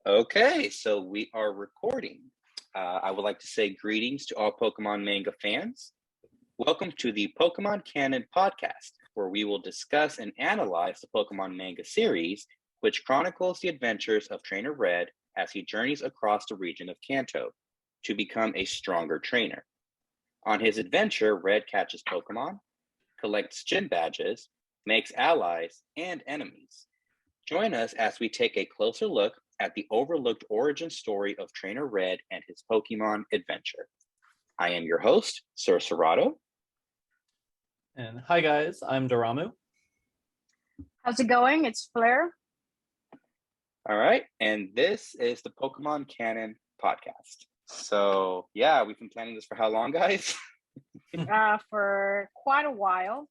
Okay, so we are recording. I would like to say greetings to all Pokemon manga fans. Welcome to the Pokemon Canon podcast, where we will discuss and analyze the Pokemon Manga Series, which chronicles the adventures of Trainer Red as he journeys across the region of Kanto to become a stronger trainer. On his adventure, Red catches Pokemon, collects gym badges, makes allies and enemies. Join us as we take a closer look at the overlooked origin story of Trainer Red and his Pokemon adventure. I am your host, Sir Serrato. And hi guys, I'm Daramu. How's it going? It's Fleur. All right, and this is the Pokemon Canon podcast. So yeah, we've been planning this for how long, guys? For quite a while.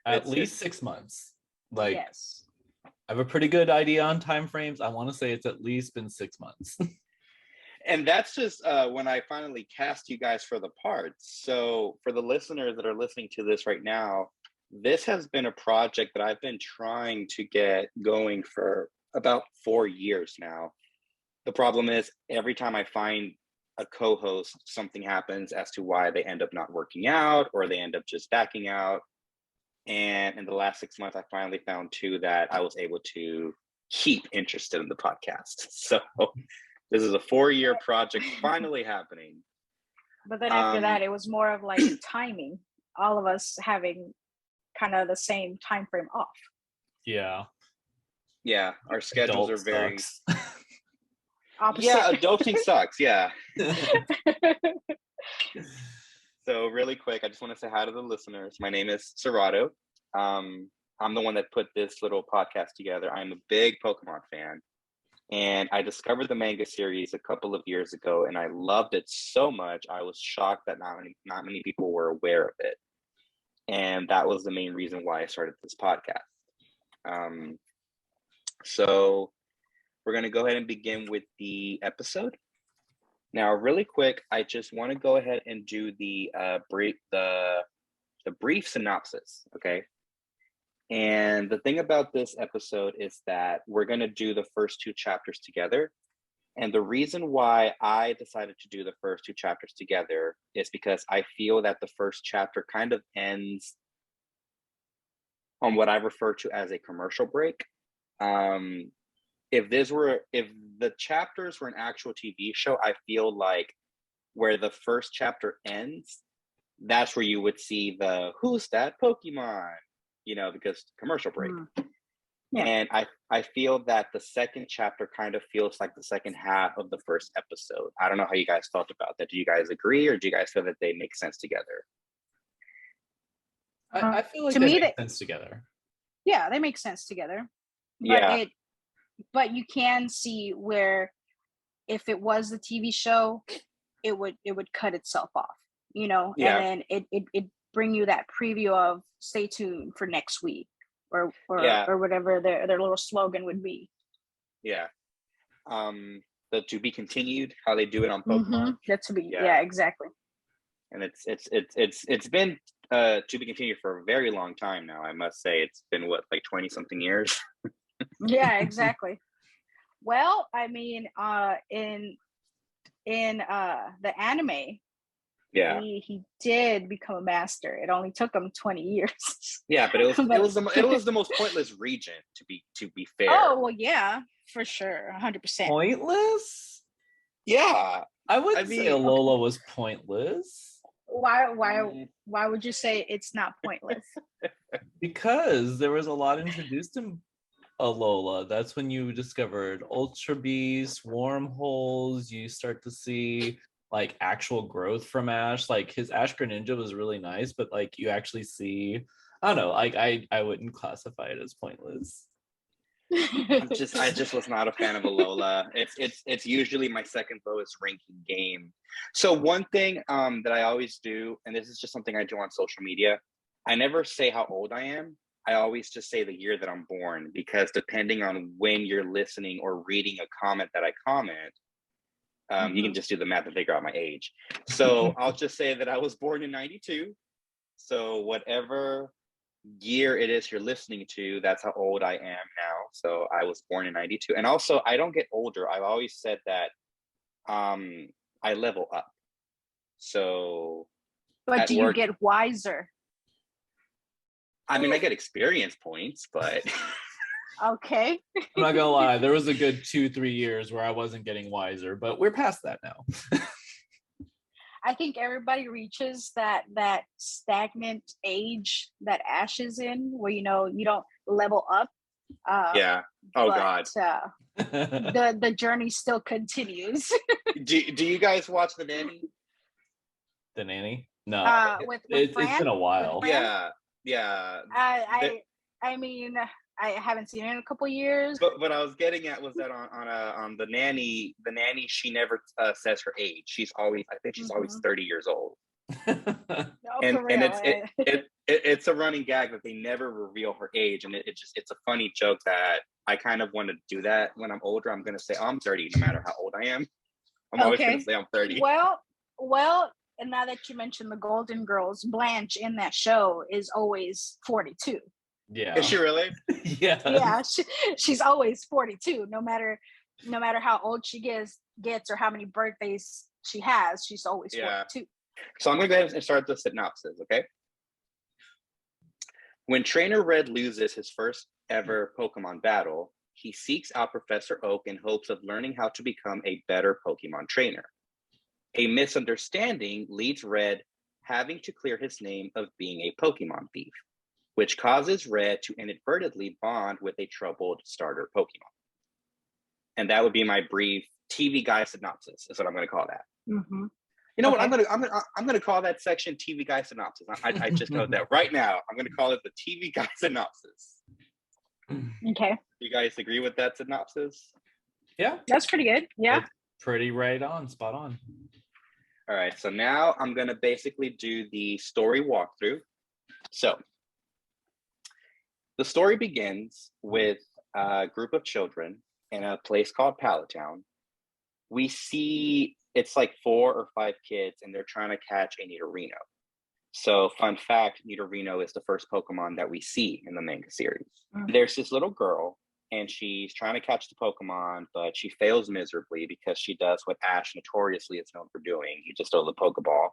At least 6 months. Yes. I have a pretty good idea on time frames. I want to say it's at least been 6 months. And that's just when I finally cast you guys for the parts. So for the listeners that are listening to this right now, this has been a project that I've been trying to get going for about 4 years now. The problem is every time I find a co-host, something happens as to why they end up not working out or they end up just backing out. And in the last 6 months, I finally found two that I was able to keep interested in the podcast. So this is a 4-year project finally happening. But then after that, it was more of like timing. All of us having kind of the same time frame off. Yeah. Yeah, our schedules are very... Opposite. Yeah, adulting sucks, yeah. So really quick, I just want to say hi to the listeners. My name is Serrato. I'm the one that put this little podcast together. I'm a big Pokemon fan. And I discovered the manga series a couple of years ago, and I loved it so much, I was shocked that not many people were aware of it. And that was the main reason why I started this podcast. So we're going to go ahead and begin with the episode. Now, really quick, I just want to go ahead and do the brief synopsis, okay? And the thing about this episode is that we're going to do the first 2 chapters together. And the reason why I decided to do the first 2 chapters together is because I feel that the first chapter kind of ends on what I refer to as a commercial break. If the chapters were an actual TV show, I feel like where the first chapter ends, that's where you would see the who's that Pokemon, because commercial break. Yeah. And I feel that the second chapter kind of feels like the second half of the first episode. I don't know how you guys felt about that. Do you guys agree, or do you guys feel that they make sense together? I feel like they make sense together. Yeah, they make sense together. But but you can see where if it was the TV show, it would cut itself off, and then it bring you that preview of stay tuned for next week or whatever their little slogan would be. Yeah. The to be continued, how they do it on Pokemon. Mm-hmm. That's to be exactly. And it's been to be continued for a very long time now. I must say it's been 20 something years. Yeah, exactly. Well, I mean, in the anime, he did become a master. It only took him 20 years. Yeah, but it was the most pointless region to be fair. Oh well, yeah, for sure, 100%. Pointless? Yeah, I wouldn't say Alola was pointless. Why would you say it's not pointless? Because there was a lot introduced in Alola. That's when you discovered Ultra Beasts, wormholes. You start to see actual growth from Ash. His Ash Greninja was really nice, but you actually see, I don't know, I wouldn't classify it as pointless. I just was not a fan of Alola. It's usually my second lowest ranking game. So one thing that I always do, and this is just something I do on social media, I never say how old I am. I always just say the year that I'm born, because depending on when you're listening or reading a comment that I comment, you can just do the math and figure out my age. So I'll just say that I was born in 92. So whatever year it is you're listening to, that's how old I am now. So I was born in 92. And also, I don't get older. I've always said that I level up. So But do you work, get wiser? I mean, I get experience points, but Okay. I'm not gonna lie, there was a good 2-3 years where I wasn't getting wiser, but we're past that now. I think everybody reaches that stagnant age that Ash is in, where you don't level up. yeah. Oh but, God. The journey still continues. Do you guys watch The Nanny? The Nanny? No, with it's Fran, been a while. Yeah, yeah. I mean, I haven't seen it in a couple years. But what I was getting at was that on the nanny, she never says her age. I think she's always 30 years old. And it's a running gag that they never reveal her age, and it's a funny joke that I kind of want to do that when I'm older. I'm gonna say, oh, I'm 30 no matter how old I am. I'm always gonna say I'm 30. Well, and now that you mentioned the Golden Girls, Blanche in that show is always 42. Yeah. Is she really? Yeah. Yeah, she's always 42, no matter how old she gets or how many birthdays she has, she's always 42. So I'm gonna go ahead and start the synopsis, okay? When Trainer Red loses his first ever Pokemon battle, he seeks out Professor Oak in hopes of learning how to become a better Pokemon trainer. A misunderstanding leads Red having to clear his name of being a Pokemon thief, which causes Red to inadvertently bond with a troubled starter Pokemon. And that would be my brief TV Guide synopsis, is what I'm going to call that. Mm-hmm. You know what? I'm gonna call that section TV Guide synopsis. I just know that right now. I'm gonna call it the TV Guide synopsis. Okay. You guys agree with that synopsis? Yeah, that's pretty good. Yeah, that's pretty spot on. All right, so now I'm gonna basically do the story walkthrough. So the story begins with a group of children in a place called Palatown. We see it's like 4 or 5 kids, and they're trying to catch a Nidorino. So, fun fact, Nidorino is the first Pokemon that we see in the manga series. Mm-hmm. There's this little girl, and she's trying to catch the Pokemon, but she fails miserably because she does what Ash notoriously is known for doing. He just throws the Pokeball.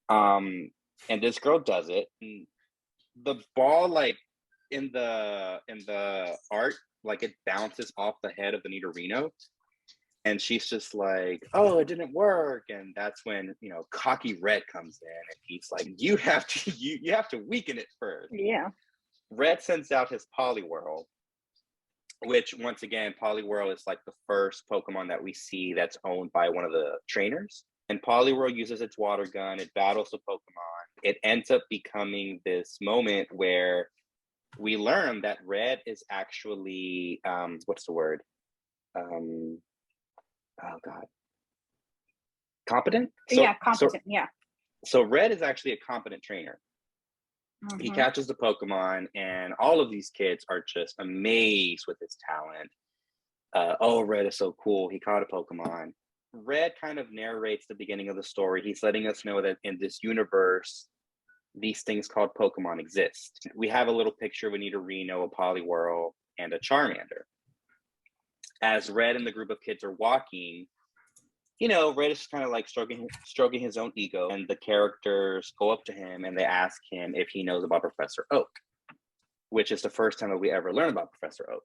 And this girl does it. And the ball, like in the art, like it bounces off the head of the Nidorino. And she's just like, oh, it didn't work. And that's when, cocky Red comes in, and he's like, you have to weaken it first. Yeah. Red sends out his Poliwhirl, which once again, Poliwhirl is like the first Pokemon that we see that's owned by one of the trainers. And Poliwhirl uses its water gun. It battles the Pokemon. It ends up becoming this moment where we learn that Red is actually, what's the word? Oh God. Competent? Competent, yeah. So Red is actually a competent trainer. Mm-hmm. He catches the Pokemon, and all of these kids are just amazed with his talent. Oh, Red is so cool. He caught a Pokemon. Red kind of narrates the beginning of the story. He's letting us know that in this universe, these things called Pokemon exist. We have a little picture of a Nidorino, a Poliwhirl, and a Charmander. As Red and the group of kids are walking, Red is kind of like stroking his own ego, and the characters go up to him and they ask him if he knows about Professor Oak, which is the first time that we ever learn about Professor Oak.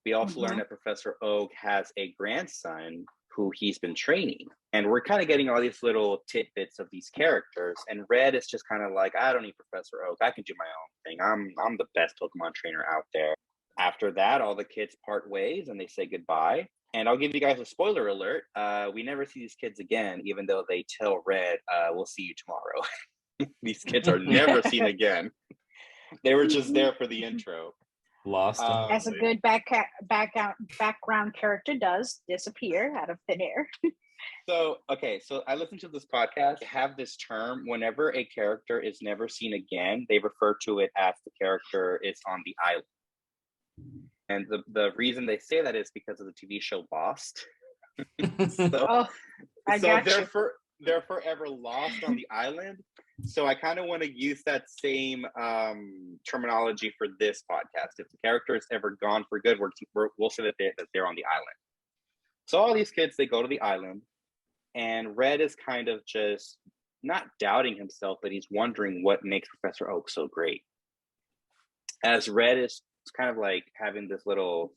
We also learn that Professor Oak has a grandson who he's been training, and we're kind of getting all these little tidbits of these characters, and Red is just kind of like, I don't need Professor Oak. I can do my own thing. I'm the best Pokemon trainer out there. After that, all the kids part ways and they say goodbye. And I'll give you guys a spoiler alert. We never see these kids again, even though they tell Red, we'll see you tomorrow. These kids are never seen again. They were just there for the intro. Lost. As a good background character does, disappear out of thin air. So I listened to this podcast. They have this term, whenever a character is never seen again, they refer to it as the character is on the island. And the reason they say that is because of the TV show Lost. They're forever lost on the island. So I kind of want to use that same terminology for this podcast. If the character is ever gone for good, we'll say that they're on the island. So all these kids, they go to the island, and Red is kind of just not doubting himself, but he's wondering what makes Professor Oak so great. As Red is kind of like having this little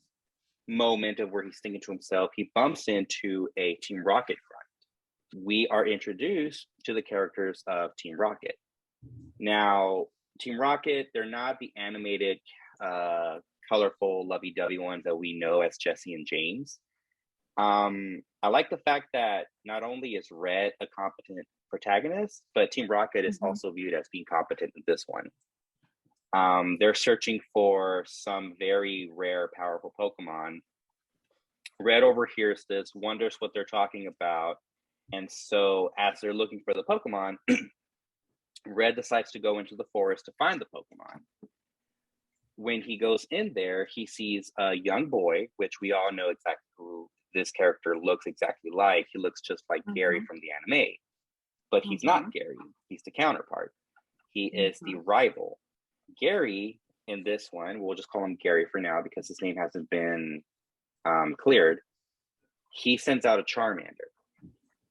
moment of where he's thinking to himself, he bumps into a Team Rocket friend. We are introduced to the characters of Team Rocket. Now, Team Rocket, they're not the animated, colorful, lovey-dovey ones that we know as Jesse and James. I like the fact that not only is Red a competent protagonist, but Team Rocket is also viewed as being competent in this one. They're searching for some very rare, powerful Pokemon. Red overhears this, wonders what they're talking about, and so as they're looking for the Pokemon, Red decides to go into the forest to find the Pokemon. When he goes in there, he sees a young boy, which we all know exactly who this character looks exactly like. He looks just like Gary from the anime, but he's not Gary. He's the counterpart. He is the rival. Gary, in this one, we'll just call him Gary for now because his name hasn't been cleared. He sends out a Charmander.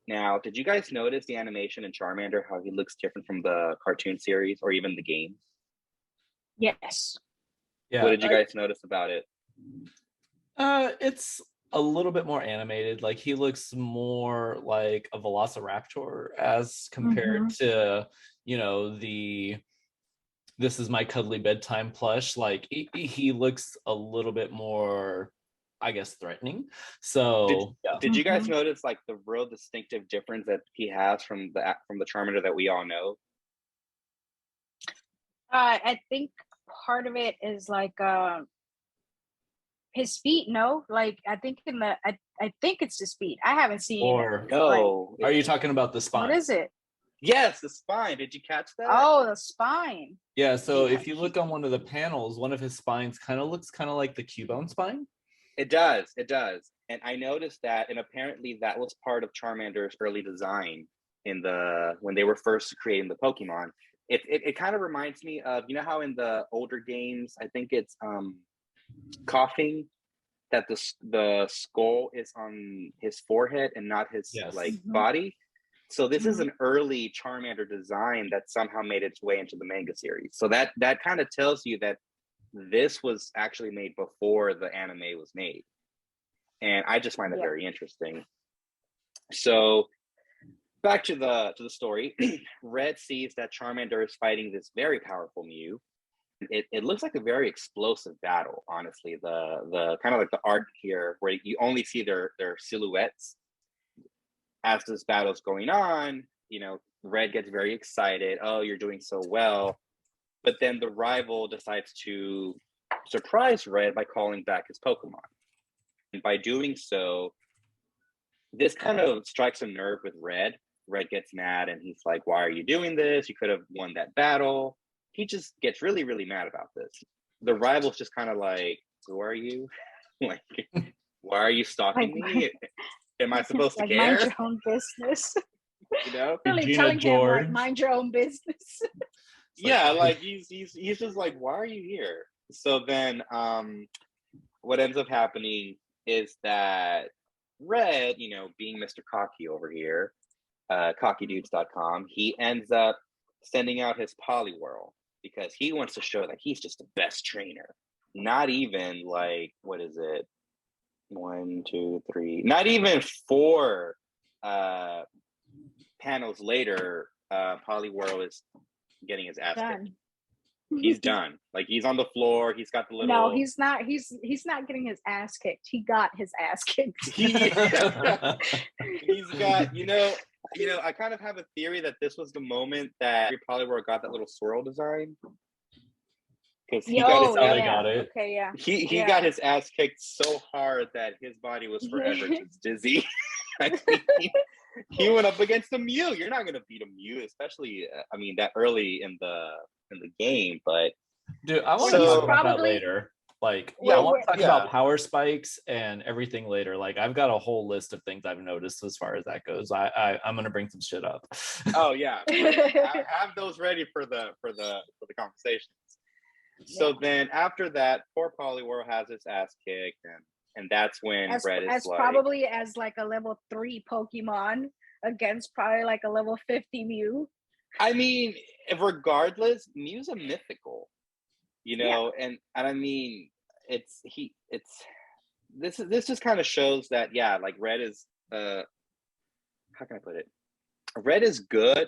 Now, did you guys notice the animation in Charmander, how he looks different from the cartoon series or even the games? Yes. Yeah. What did you guys notice about it? It's a little bit more animated. Like he looks more like a Velociraptor as compared to, you know, the "this is my cuddly bedtime plush." Like he looks a little bit more, I guess, threatening. So did you guys notice like the real distinctive difference that he has from the Charmander that we all know? I think part of it is like his feet. No, like I think I think it's his feet. I haven't seen. Or no, are you talking about the spine? What is it? Yes, the spine. Did you catch that? Oh, the spine. Yeah, so if you look on one of the panels, one of his spines kind of looks kind of like the Cubone spine. It does. And I noticed that, and apparently that was part of Charmander's early design when they were first creating the Pokemon. It kind of reminds me of, you know how in the older games, I think it's Coughing, that the skull is on his forehead and not his body. So this is an early Charmander design that somehow made its way into the manga series. So that kind of tells you that this was actually made before the anime was made. And I just find that very interesting. So back to the story. Red sees that Charmander is fighting this very powerful Mew. It looks like a very explosive battle, honestly. The kind of like the art here where you only see their silhouettes. As this battle's going on, you know, Red gets very excited. Oh, you're doing so well. But then the rival decides to surprise Red by calling back his Pokemon. And by doing so, this kind of strikes a nerve with Red. Red gets mad and he's like, why are you doing this? You could have won that battle. He just gets really, really mad about this. The rival's just kind of like, who are you? Like, why are you stalking me? Am I supposed to care? Mind your own business. You know, really telling him like, mind your own business. Yeah, like he's just like, why are you here? So then, what ends up happening is that Red, you know, being Mr. Cocky over here, cockydudes.com, he ends up sending out his Poliwhirl because he wants to show that he's just the best trainer. Not even like, what is it? 1, 2, 3, not even 4 panels later, Poliwhirl is getting his ass kicked. He's done. Like he's on the floor. He's got the little. No, he's not. He's not getting his ass kicked. He got his ass kicked. He's got. You know. I kind of have a theory that this was the moment that Poliwhirl got that little swirl design. Because he got it. Okay, yeah. He got his ass kicked so hard that his body was forever just dizzy. I mean, he went up against a Mew. You're not gonna beat a Mew, especially that early in the game. But dude, I want to talk about that later. Like, Yeah, I want to talk yeah. about power spikes and everything later. Like, I've got a whole list of things I've noticed as far as that goes. I'm gonna bring some shit up. Oh yeah, I have those ready for the conversations. So then after that, poor Poliwhirl has his ass kicked, and that's when Red is like, probably as like a level 3 Pokemon against probably like a level 50 Mew. I mean, regardless, Mew's a mythical, you know, and I mean, this just kind of shows that, yeah, like Red is how can I put it? Red is good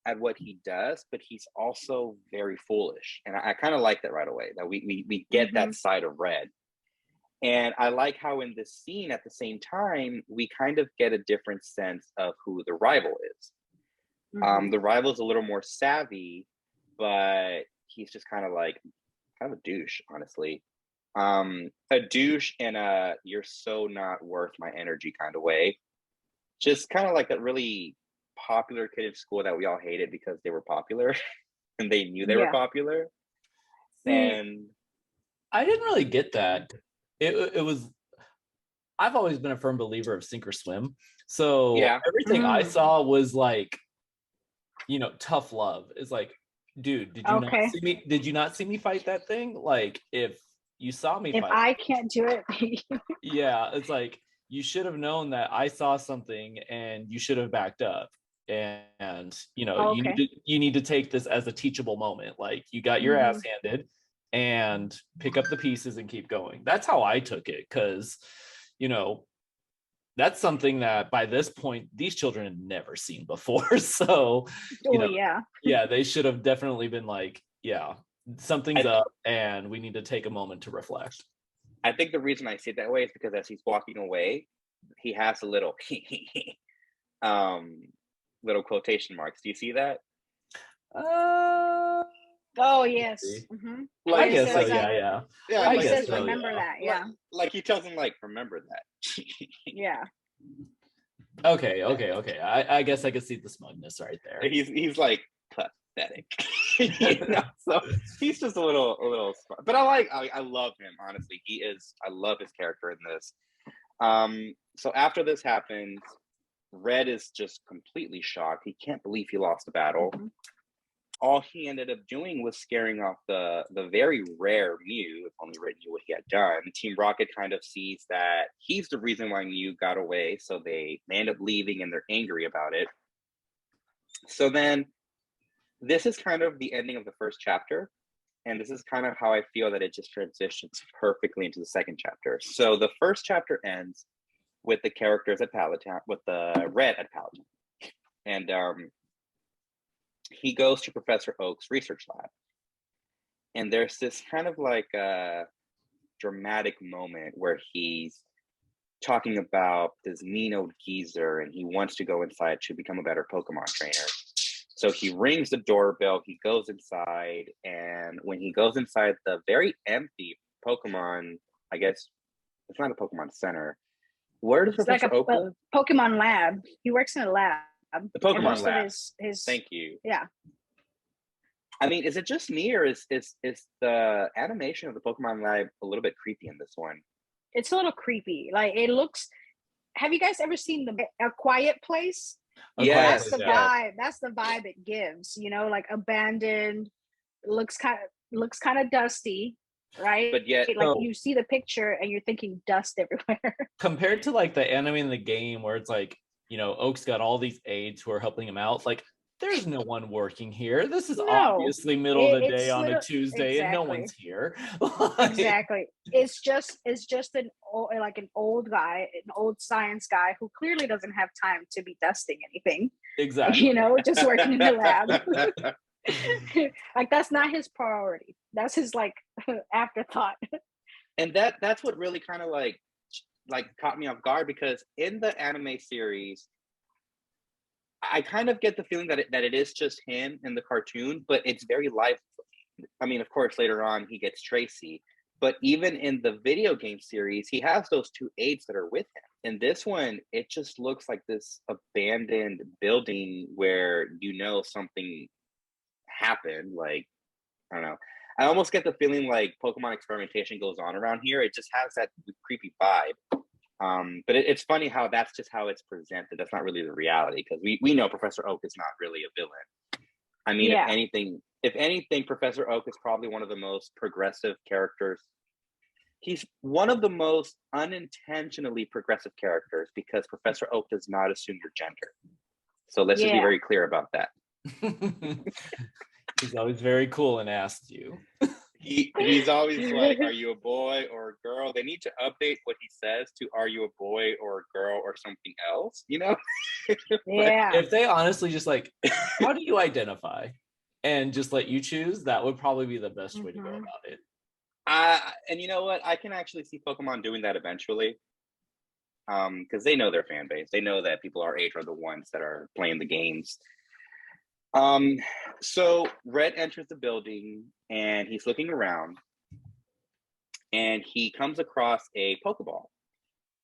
at what he does, but he's also very foolish, and I kind of like that right away, that we get that side of Red. And I like how in this scene at the same time we kind of get a different sense of who the rival is. The rival's a little more savvy, but he's just kind of a douche, honestly. A douche in a "you're so not worth my energy" kind of way. Just kind of like that really popular kid in school that we all hated because they were popular and they knew they were popular. And I didn't really get that. It was, I've always been a firm believer of sink or swim. So everything I saw was like, you know, tough love. It's like, dude, did you not see me? Did you not see me fight that thing? Like, if you saw me fight, I can't do it. yeah, it's like, you should have known that I saw something and you should have backed up. And you know, you need to take this as a teachable moment. Like, you got your ass handed, and pick up the pieces and keep going. That's how I took it, because, you know, that's something that by this point these children had never seen before. So, you know, they should have definitely been like, yeah, something's up and we need to take a moment to reflect. I think the reason I see it that way is because as he's walking away, he has a little little quotation marks. Do you see that? Oh yes. I guess so. Yeah. I guess so. Remember that. Yeah. Like he tells him, like, remember that. Yeah. Okay. I guess I could see the smugness right there. He's like pathetic. You know? So he's just a little smart. But I love him, honestly. I love his character in this. So after this happens, Red is just completely shocked. He can't believe he lost the battle. All he ended up doing was scaring off the very rare Mew. If only Red knew what he had done. Team Rocket kind of sees that he's the reason why Mew got away, so they end up leaving and they're angry about it. So then this is kind of the ending of the first chapter, and this is kind of how I feel that it just transitions perfectly into the second chapter. So the first chapter ends with the characters at Palatine, with the Red at Palatine, and he goes to Professor Oak's research lab, and there's this kind of like a dramatic moment where he's talking about this mean old geezer, and he wants to go inside to become a better Pokemon trainer. So he rings the doorbell, he goes inside, and when he goes inside the very empty Pokemon, I guess it's not a Pokemon center. Where does Professor Oak live? Pokemon lab. He works in a lab. The Pokemon lab. His Thank you. Yeah. I mean, is it just me, or is the animation of the Pokemon lab a little bit creepy in this one? It's a little creepy. Like, it looks. Have you guys ever seen A Quiet Place? Yeah, that's the vibe. That's the vibe it gives. You know, like abandoned. Looks kind of dusty, right? But yet, like, you see the picture and you're thinking dust everywhere. Compared to like the anime in the game, where it's like, you know, Oak's got all these aides who are helping him out. Like, there's no one working here. This is obviously middle of the day on a Tuesday, and no one's here. Exactly. It's just an old guy, an old science guy who clearly doesn't have time to be dusting anything. Exactly. You know, just working in the lab. Like, that's not his priority. That's his like afterthought. And that's what really kind of like caught me off guard, because in the anime series, I kind of get the feeling that it is just him in the cartoon, but it's very lively. I mean, of course, later on he gets Tracy, but even in the video game series, he has those two aides that are with him. In this one, it just looks like this abandoned building where, you know, something happened. Like, I don't know. I almost get the feeling like Pokemon experimentation goes on around here. It just has that creepy vibe. But it's funny how that's just how it's presented. That's not really the reality, because we know Professor Oak is not really a villain. I mean, if anything, Professor Oak is probably one of the most progressive characters. He's one of the most unintentionally progressive characters, because Professor Oak does not assume your gender. So let's just be very clear about that. He's always very cool and asks you. He's always like, are you a boy or a girl? They need to update what he says to are you a boy or a girl or something else, you know? Yeah. If they honestly just like, how do you identify? And just let you choose, that would probably be the best way to go about it. And you know what? I can actually see Pokemon doing that eventually. Because they know their fan base. They know that people our age are the ones that are playing the games. So Red enters the building and he's looking around and he comes across a Pokeball.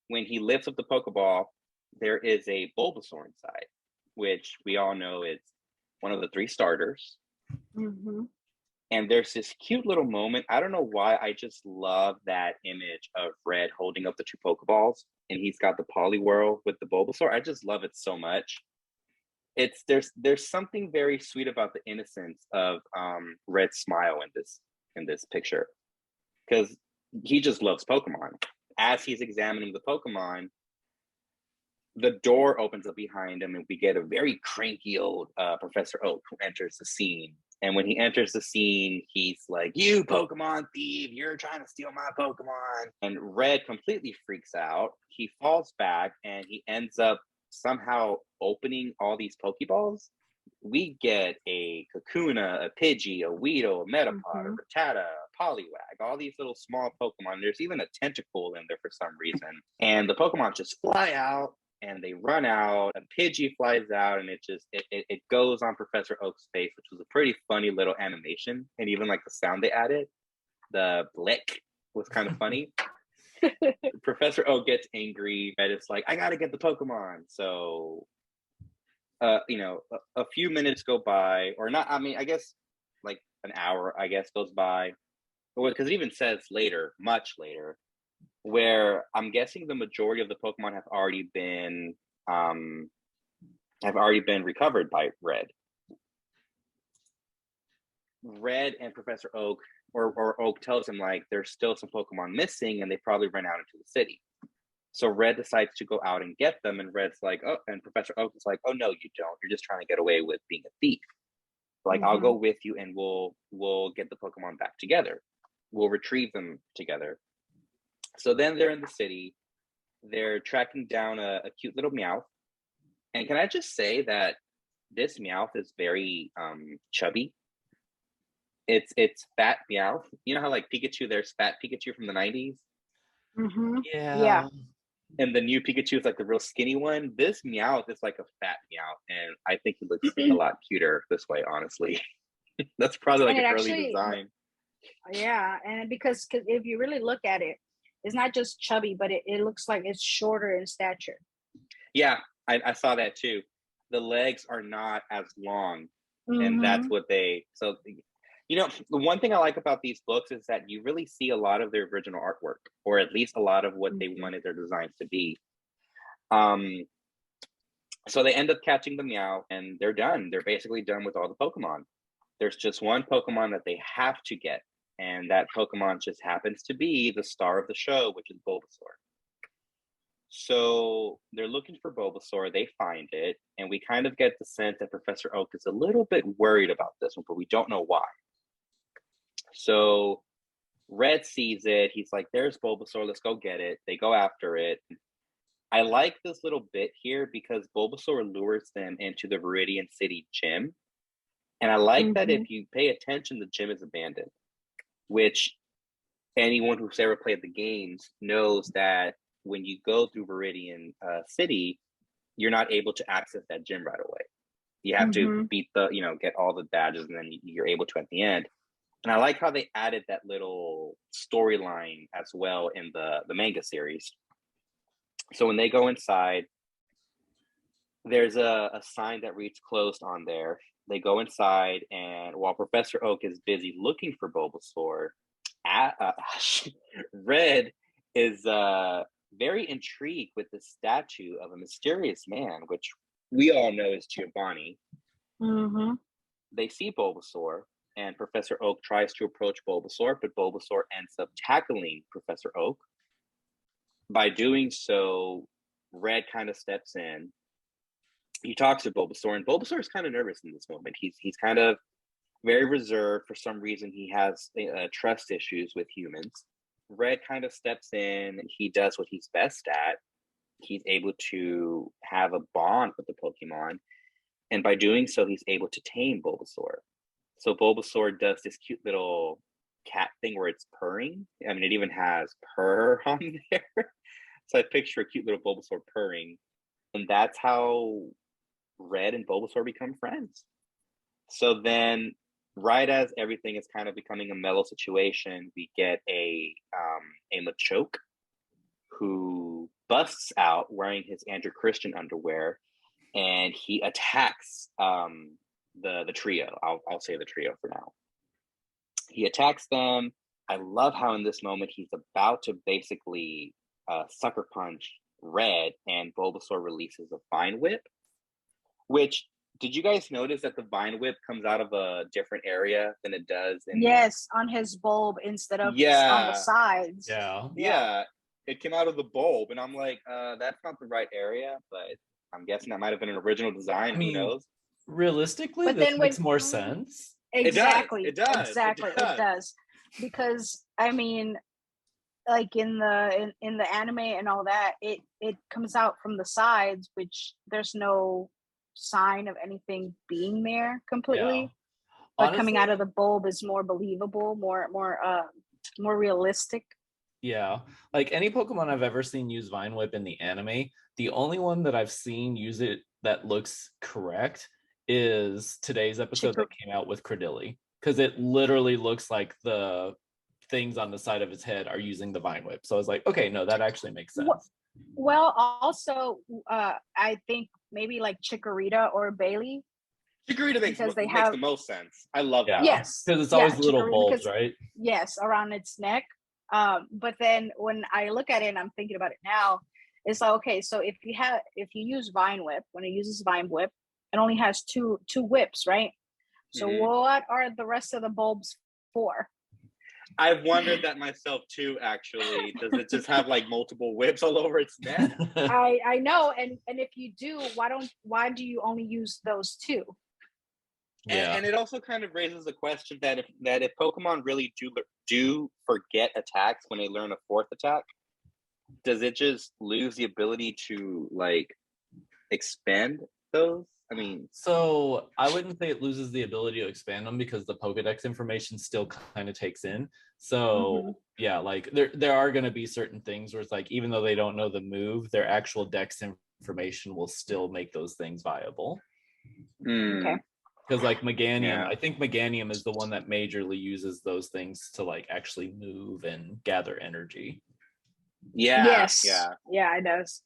When he lifts up the Pokeball, there is a Bulbasaur inside, which we all know is one of the 3 starters. And there's this cute little moment. I don't know why, I just love that image of Red holding up the 2 Pokeballs and he's got the Poliwhirl with the Bulbasaur. I just love it so much. There's something very sweet about the innocence of Red's smile in this picture, because he just loves Pokemon. As he's examining the Pokemon, the door opens up behind him and we get a very cranky old Professor Oak who enters the scene. And when he enters the scene, he's like, "You Pokemon thief, you're trying to steal my Pokemon." And Red completely freaks out. He falls back and he ends up somehow opening all these Pokeballs. We get a Kakuna, a Pidgey, a Weedle, a Metapod, a Rattata, a Poliwag, all these little small Pokemon. There's even a Tentacool in there for some reason. And the Pokemon just fly out and they run out. A Pidgey flies out and it goes on Professor Oak's face, which was a pretty funny little animation. And even like the sound they added, the blick, was kind of funny. Professor Oak gets angry and it's like, I gotta get the Pokemon. So you know, a few minutes go by, or not, I mean, I guess like an hour, I guess, goes by. Because it even says later, much later, where I'm guessing the majority of the Pokemon have already been recovered by Red. Red and Professor Oak, or Oak tells him like there's still some Pokemon missing and they probably ran out into the city. So Red decides to go out and get them, and Red's like, oh, and Professor Oak is like, oh no, you don't. You're just trying to get away with being a thief. Like, I'll go with you and we'll get the Pokemon back together. We'll retrieve them together. So then they're in the city. They're tracking down a cute little Meowth. And can I just say that this Meowth is very chubby. It's fat Meowth. You know how like Pikachu, there's fat Pikachu from the 90s? Yeah. And the new Pikachu is like the real skinny one. This Meowth is like a fat Meowth. And I think he looks a lot cuter this way, honestly. That's probably like an early design. Yeah, and because if you really look at it, it's not just chubby, but it looks like it's shorter in stature. Yeah, I saw that too. The legs are not as long, and that's what so, you know, the one thing I like about these books is that you really see a lot of their original artwork, or at least a lot of what they wanted their designs to be. So they end up catching the Meow, and they're done. They're basically done with all the Pokemon. There's just one Pokemon that they have to get, and that Pokemon just happens to be the star of the show, which is Bulbasaur. So they're looking for Bulbasaur, they find it, and we kind of get the sense that Professor Oak is a little bit worried about this one, but we don't know why. So Red sees it, he's like, there's Bulbasaur, let's go get it. They go after it. I like this little bit here because Bulbasaur lures them into the Viridian City gym. And I like that if you pay attention, the gym is abandoned, which anyone who's ever played the games knows that when you go through Viridian City, you're not able to access that gym right away. You have to beat get all the badges, and then you're able to at the end. And I like how they added that little storyline as well in the manga series. So when they go inside, there's a sign that reads closed on there. they go inside, and while Professor Oak is busy looking for Bulbasaur, Red is very intrigued with the statue of a mysterious man, which we all know is Giovanni. Mm-hmm. They see Bulbasaur, and Professor Oak tries to approach Bulbasaur, but Bulbasaur ends up tackling Professor Oak. By doing so, Red kind of steps in. He talks to Bulbasaur, and Bulbasaur is kind of nervous in this moment. He's kind of very reserved. For some reason, he has trust issues with humans. Red kind of steps in. He does what he's best at. He's able to have a bond with the Pokemon. And by doing so, he's able to tame Bulbasaur. So Bulbasaur does this cute little cat thing where it's purring. I mean, it even has purr on there. So I picture a cute little Bulbasaur purring. And that's how Red and Bulbasaur become friends. So then, right as everything is kind of becoming a mellow situation, we get a Machoke who busts out wearing his Andrew Christian underwear, and he attacks the trio. I'll say the trio for now. He attacks them. I love how in this moment he's about to basically sucker punch Red, and Bulbasaur releases a Vine Whip, which, did you guys notice that the Vine Whip comes out of a different area than it does in Yes, on his bulb instead of on the sides. Yeah. It came out of the bulb, and I'm like, that's not the right area, but I'm guessing that might have been an original design. Who knows? Realistically, this makes more sense. Exactly. It does. Exactly. It does. Because I mean, like in the anime and all that, it comes out from the sides, which there's no sign of anything being there completely. Yeah. But Honestly, coming out of the bulb is more believable, more realistic. Yeah, like any Pokemon I've ever seen use Vine Whip in the anime, the only one that I've seen use it that looks correct is today's episode that came out with Cradilly, because it literally looks like the things on the side of his head are using the Vine Whip. So I was like, okay, no, that actually makes sense. Well, also, I think maybe like Chikorita or Bailey. Chikorita makes the most sense. I love that. Yes, because it's always little bulbs, right? Yes, around its neck. But then when I look at it and I'm thinking about it now, it's like, okay, so if you use Vine Whip, when it uses Vine Whip, it only has two whips, right? So what are the rest of the bulbs for? I've wondered that myself too, actually. Does it just have like multiple whips all over its neck? I know, and if you do, why do you only use those two? Yeah. And it also kind of raises the question that if Pokemon really do forget attacks when they learn a fourth attack, does it just lose the ability to like expand those? I mean, so I wouldn't say it loses the ability to expand them, because the Pokedex information still kind of takes in. So yeah, like there are going to be certain things where it's like, even though they don't know the move, their actual Dex information will still make those things viable. Okay. Because like Meganium, I think Meganium is the one that majorly uses those things to like actually move and gather energy. Yeah. Yes. Yeah, it does.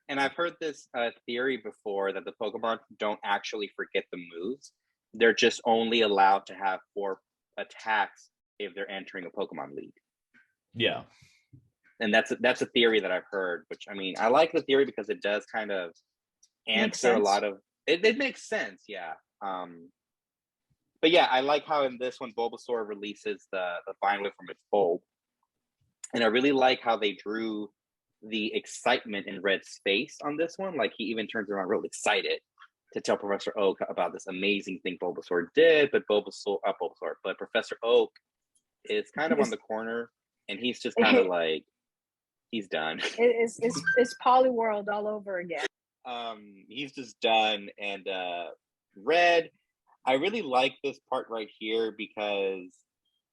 And I've heard this theory before that the Pokemon don't actually forget the moves. They're just only allowed to have 4 attacks if they're entering a Pokemon League. Yeah. And that's a theory that I've heard, which, I mean, I like the theory because it does kind of answer a lot of it makes sense, yeah. But yeah, I like how in this one Bulbasaur releases the Vine Whip from its bulb. And I really like how they drew the excitement in Red's face on this one. Like, he even turns around real excited to tell Professor Oak about this amazing thing Bulbasaur did, but Professor Oak is kind of on the corner, and he's just kind of like, he's done. It's Poliworld all over again. He's just done. And Red, I really like this part right here because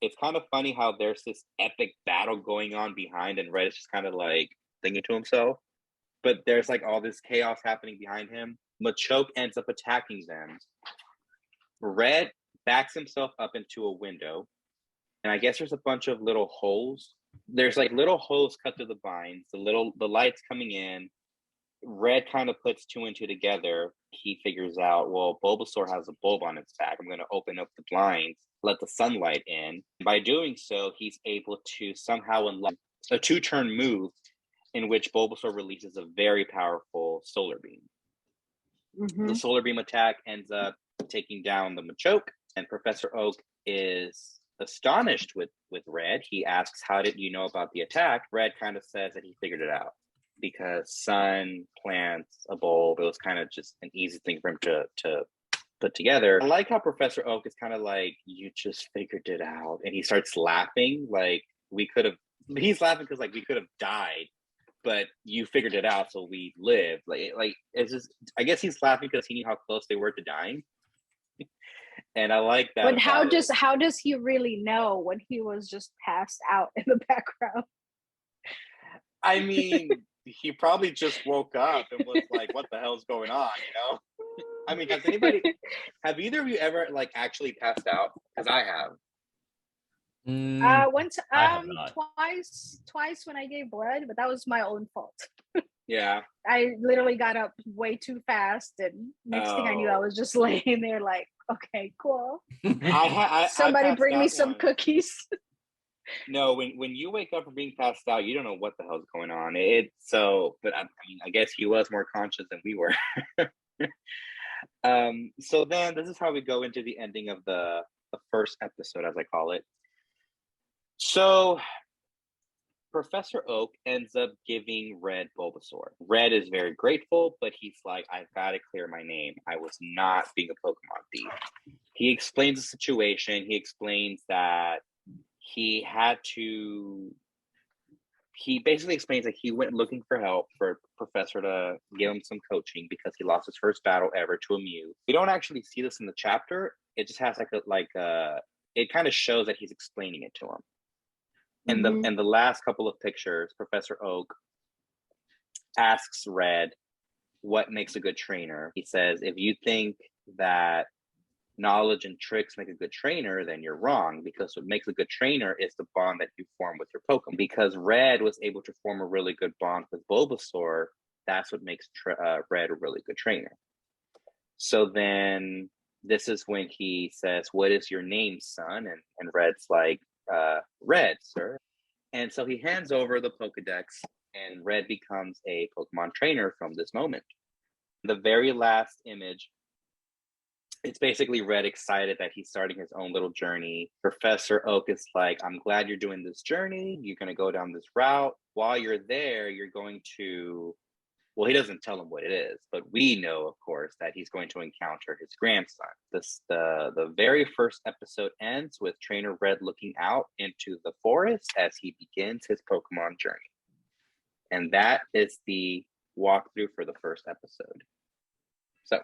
it's kind of funny how there's this epic battle going on behind, and Red is just kind of like thinking to himself, but there's like all this chaos happening behind him. Machoke ends up attacking them. Red backs himself up into a window, and I guess there's a bunch of little holes. There's like little holes cut through the vines, the lights coming in. Red kind of puts two and two together. He figures out, well, Bulbasaur has a bulb on its back. I'm going to open up the blinds, let the sunlight in. By doing so, he's able to somehow unlock a 2-turn move in which Bulbasaur releases a very powerful solar beam. The solar beam attack ends up taking down the Machoke, and Professor Oak is astonished with Red. He asks, how did you know about the attack? Red kind of says that he figured it out because sun, plants, a bulb, it was kind of just an easy thing for him to put together. I like how Professor Oak is kind of like, you just figured it out. And he starts laughing like he's laughing because like we could have died, but you figured it out, so we lived. Like it's just, I guess he's laughing because he knew how close they were to dying. And I like that. But how does he really know when he was just passed out in the background? I mean, he probably just woke up and was like, what the hell's going on, I mean, have either of you ever like actually passed out? Because I have. Once, twice when I gave blood, but that was my own fault. Yeah. I literally got up way too fast, and next thing I knew, I was just laying there like, okay, cool. Somebody bring me some cookies. No, when you wake up from being passed out, you don't know what the hell's going on. But I mean, I guess he was more conscious than we were. So then this is how we go into the ending of the first episode, as I call it. So Professor Oak ends up giving Red Bulbasaur. Red is very grateful, but he's like, I've got to clear my name. I was not being a Pokemon thief. He explains the situation. He explains that he basically explains that he went looking for help for Professor to give him some coaching because he lost his first battle ever to a Mew. We don't actually see this in the chapter. It just has it kind of shows that he's explaining it to him. And the last couple of pictures, Professor Oak asks Red what makes a good trainer. He says, if you think that knowledge and tricks make a good trainer, then you're wrong, because what makes a good trainer is the bond that you form with your Pokemon. Because Red was able to form a really good bond with Bulbasaur, that's what makes Red a really good trainer. So then this is when he says, what is your name, son? And Red's like, Red, sir. And so he hands over the Pokedex, and Red becomes a Pokemon trainer from this moment. The very last image, it's basically Red excited that he's starting his own little journey. Professor Oak is like, I'm glad you're doing this journey. You're going to go down this route. While you're there, you're going to, well, he doesn't tell him what it is, but we know, of course, that he's going to encounter his grandson. The very first episode ends with Trainer Red looking out into the forest as he begins his Pokemon journey. And that is the walkthrough for the first episode. So,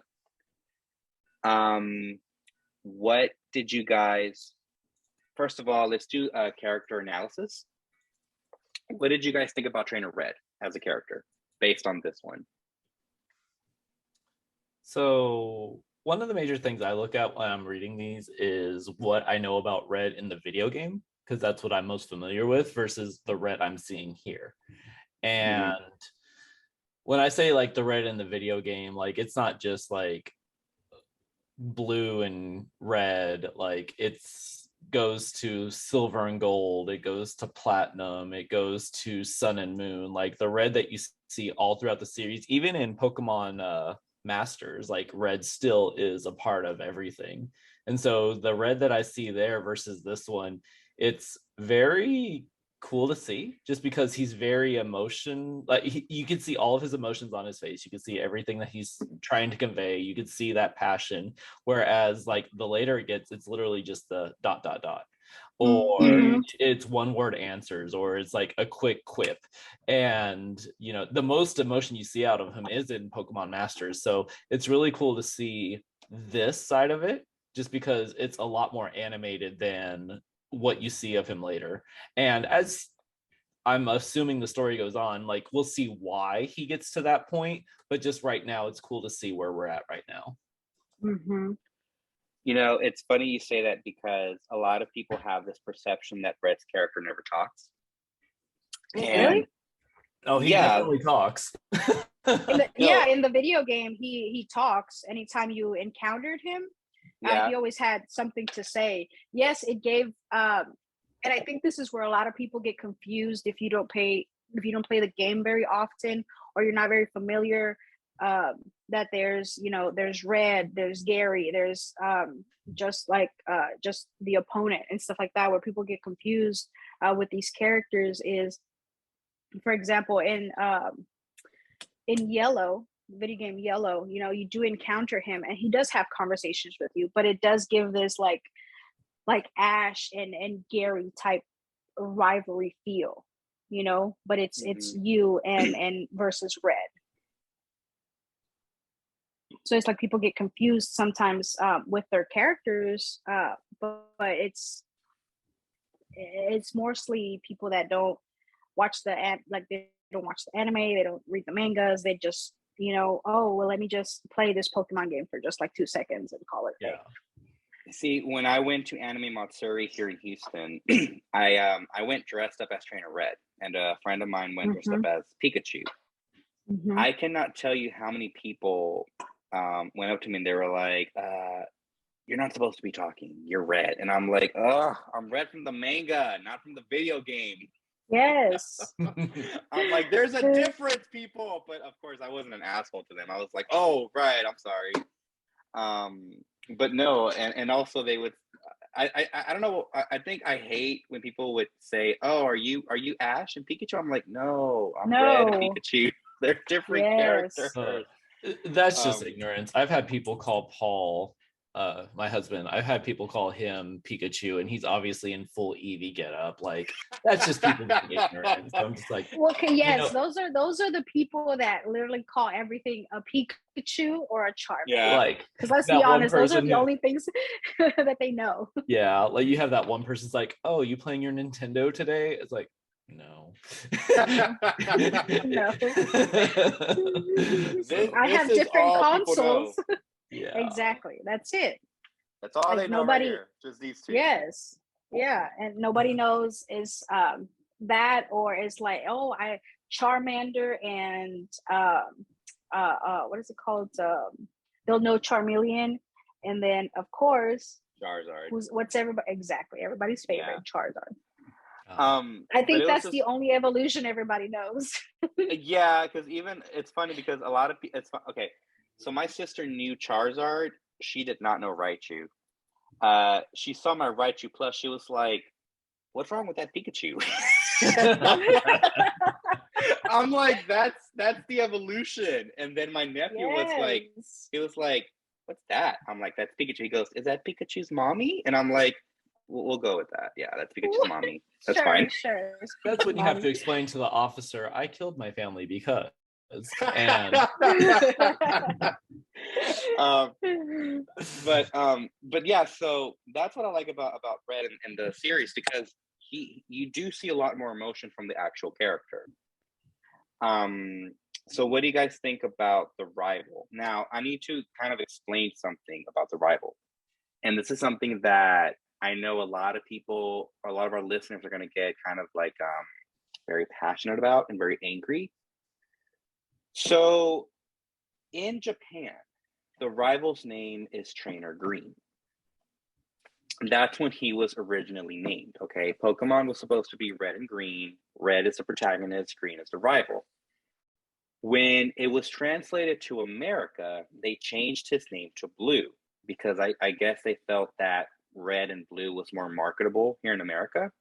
what did you guys, first of all, let's do a character analysis. What did you guys think about Trainer Red as a character based on this one? So one of the major things I look at when I'm reading these is what I know about Red in the video game, because that's what I'm most familiar with versus the Red I'm seeing here. And when I say like the Red in the video game, like it's not just like blue and red, like it's goes to silver and gold, it goes to platinum, it goes to sun and moon, like the Red that you see all throughout the series, even in Pokemon Masters, like Red still is a part of everything. And so the Red that I see there versus this one, it's very cool to see, just because he's very you can see all of his emotions on his face, you can see everything that he's trying to convey, you can see that passion, whereas like the later it gets, it's literally just the ... or it's one word answers, or it's like a quick quip. And the most emotion you see out of him is in Pokemon Masters, so it's really cool to see this side of it, just because it's a lot more animated than what you see of him later. And as I'm assuming the story goes on, like we'll see why he gets to that point, but just right now it's cool to see where we're at right now. It's funny you say that, because a lot of people have this perception that Red's character never talks. Really? Oh, he Yeah. definitely talks. Yeah, in the video game, he talks anytime you encountered him. Yeah. He always had something to say. Yes, it gave, and I think this is where a lot of people get confused if you don't play the game very often, or you're not very familiar. That there's there's Red, there's Gary, there's just the opponent and stuff like that, where people get confused with these characters. Is, for example, in Yellow, video game Yellow, you do encounter him and he does have conversations with you, but it does give this like Ash and Gary type rivalry feel, but it's you and versus Red. So it's like people get confused sometimes with their characters, but it's mostly people that don't watch they don't watch the anime, they don't read the mangas, they just oh well, let me just play this Pokemon game for just like 2 seconds and call it a day. See, when I went to Anime Matsuri here in Houston, I went dressed up as Trainer Red, and a friend of mine went dressed up as Pikachu. I cannot tell you how many people went up to me and they were like, "You're not supposed to be talking. You're Red," and I'm like, "Oh, I'm Red from the manga, not from the video game." Yes. I'm like, there's a difference, people. But of course, I wasn't an asshole to them. I was like, "Oh, right, I'm sorry." But no, and also they would. I don't know. I think I hate when people would say, "Oh, are you Ash and Pikachu?" I'm like, "No, I'm Red and Pikachu. They're different characters." That's just ignorance. I've had people call Paul, my husband, I've had people call him Pikachu, and he's obviously in full Eevee getup. Like, that's just people being ignorant. So I'm just like, well, okay, yes, those are the people that literally call everything a Pikachu or a Charmander. Yeah, like, because let's be honest, those are the only things that they know. Yeah, like you have that one person's like, "Oh, you playing your Nintendo today?" It's like, no. No. I have different consoles. Yeah, exactly. That's it. That's all they know right here. Just these two. Yes. Yeah, and nobody knows is that, or it's like, oh, I Charmander and what is it called? They'll know Charmeleon, and then of course Charizard. What's everybody's favorite, Charizard. I think that's the only evolution everybody knows. Yeah, because even it's funny because a lot of people. Okay, so my sister knew Charizard. She did not know Raichu. She saw my Raichu Plus. She was like, "What's wrong with that Pikachu?" I'm like, "That's the evolution." And then my nephew was like, "What's that?" I'm like, "That's Pikachu." He goes, "Is that Pikachu's mommy?" And I'm like, We'll go with that. Yeah, that's Pikachu's mommy. That's fine. Sure. That's when you have to explain to the officer, "I killed my family because." And but yeah, so that's what I like about Red in the series, because you do see a lot more emotion from the actual character. So what do you guys think about the rival? Now, I need to kind of explain something about the rival. And this is something that I know a lot of people, a lot of our listeners are going to get kind of like very passionate about and very angry. So in Japan, the rival's name is Trainer Green. That's when he was originally named, okay? Pokemon was supposed to be red and green. Red is the protagonist, green is the rival. When it was translated to America, they changed his name to Blue because I guess they felt that red and blue was more marketable here in America.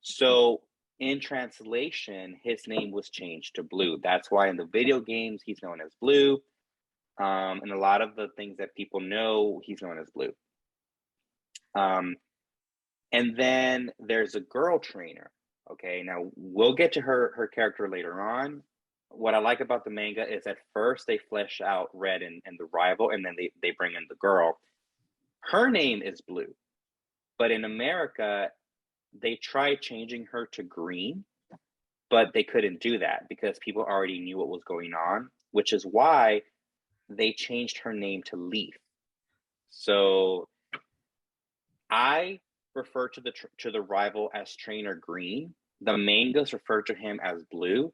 So in translation, his name was changed to Blue. That's why in the video games, he's known as Blue. And a lot of the things that people know, he's known as Blue. And then there's a girl trainer. Okay, now we'll get to her character later on. What I like about the manga is at first they flesh out Red and the rival, and then they bring in the girl. Her name is Blue, but in America, they tried changing her to Green, but they couldn't do that because people already knew what was going on, which is why they changed her name to Leaf. So I refer to the rival as Trainer Green. The mangas refer to him as Blue,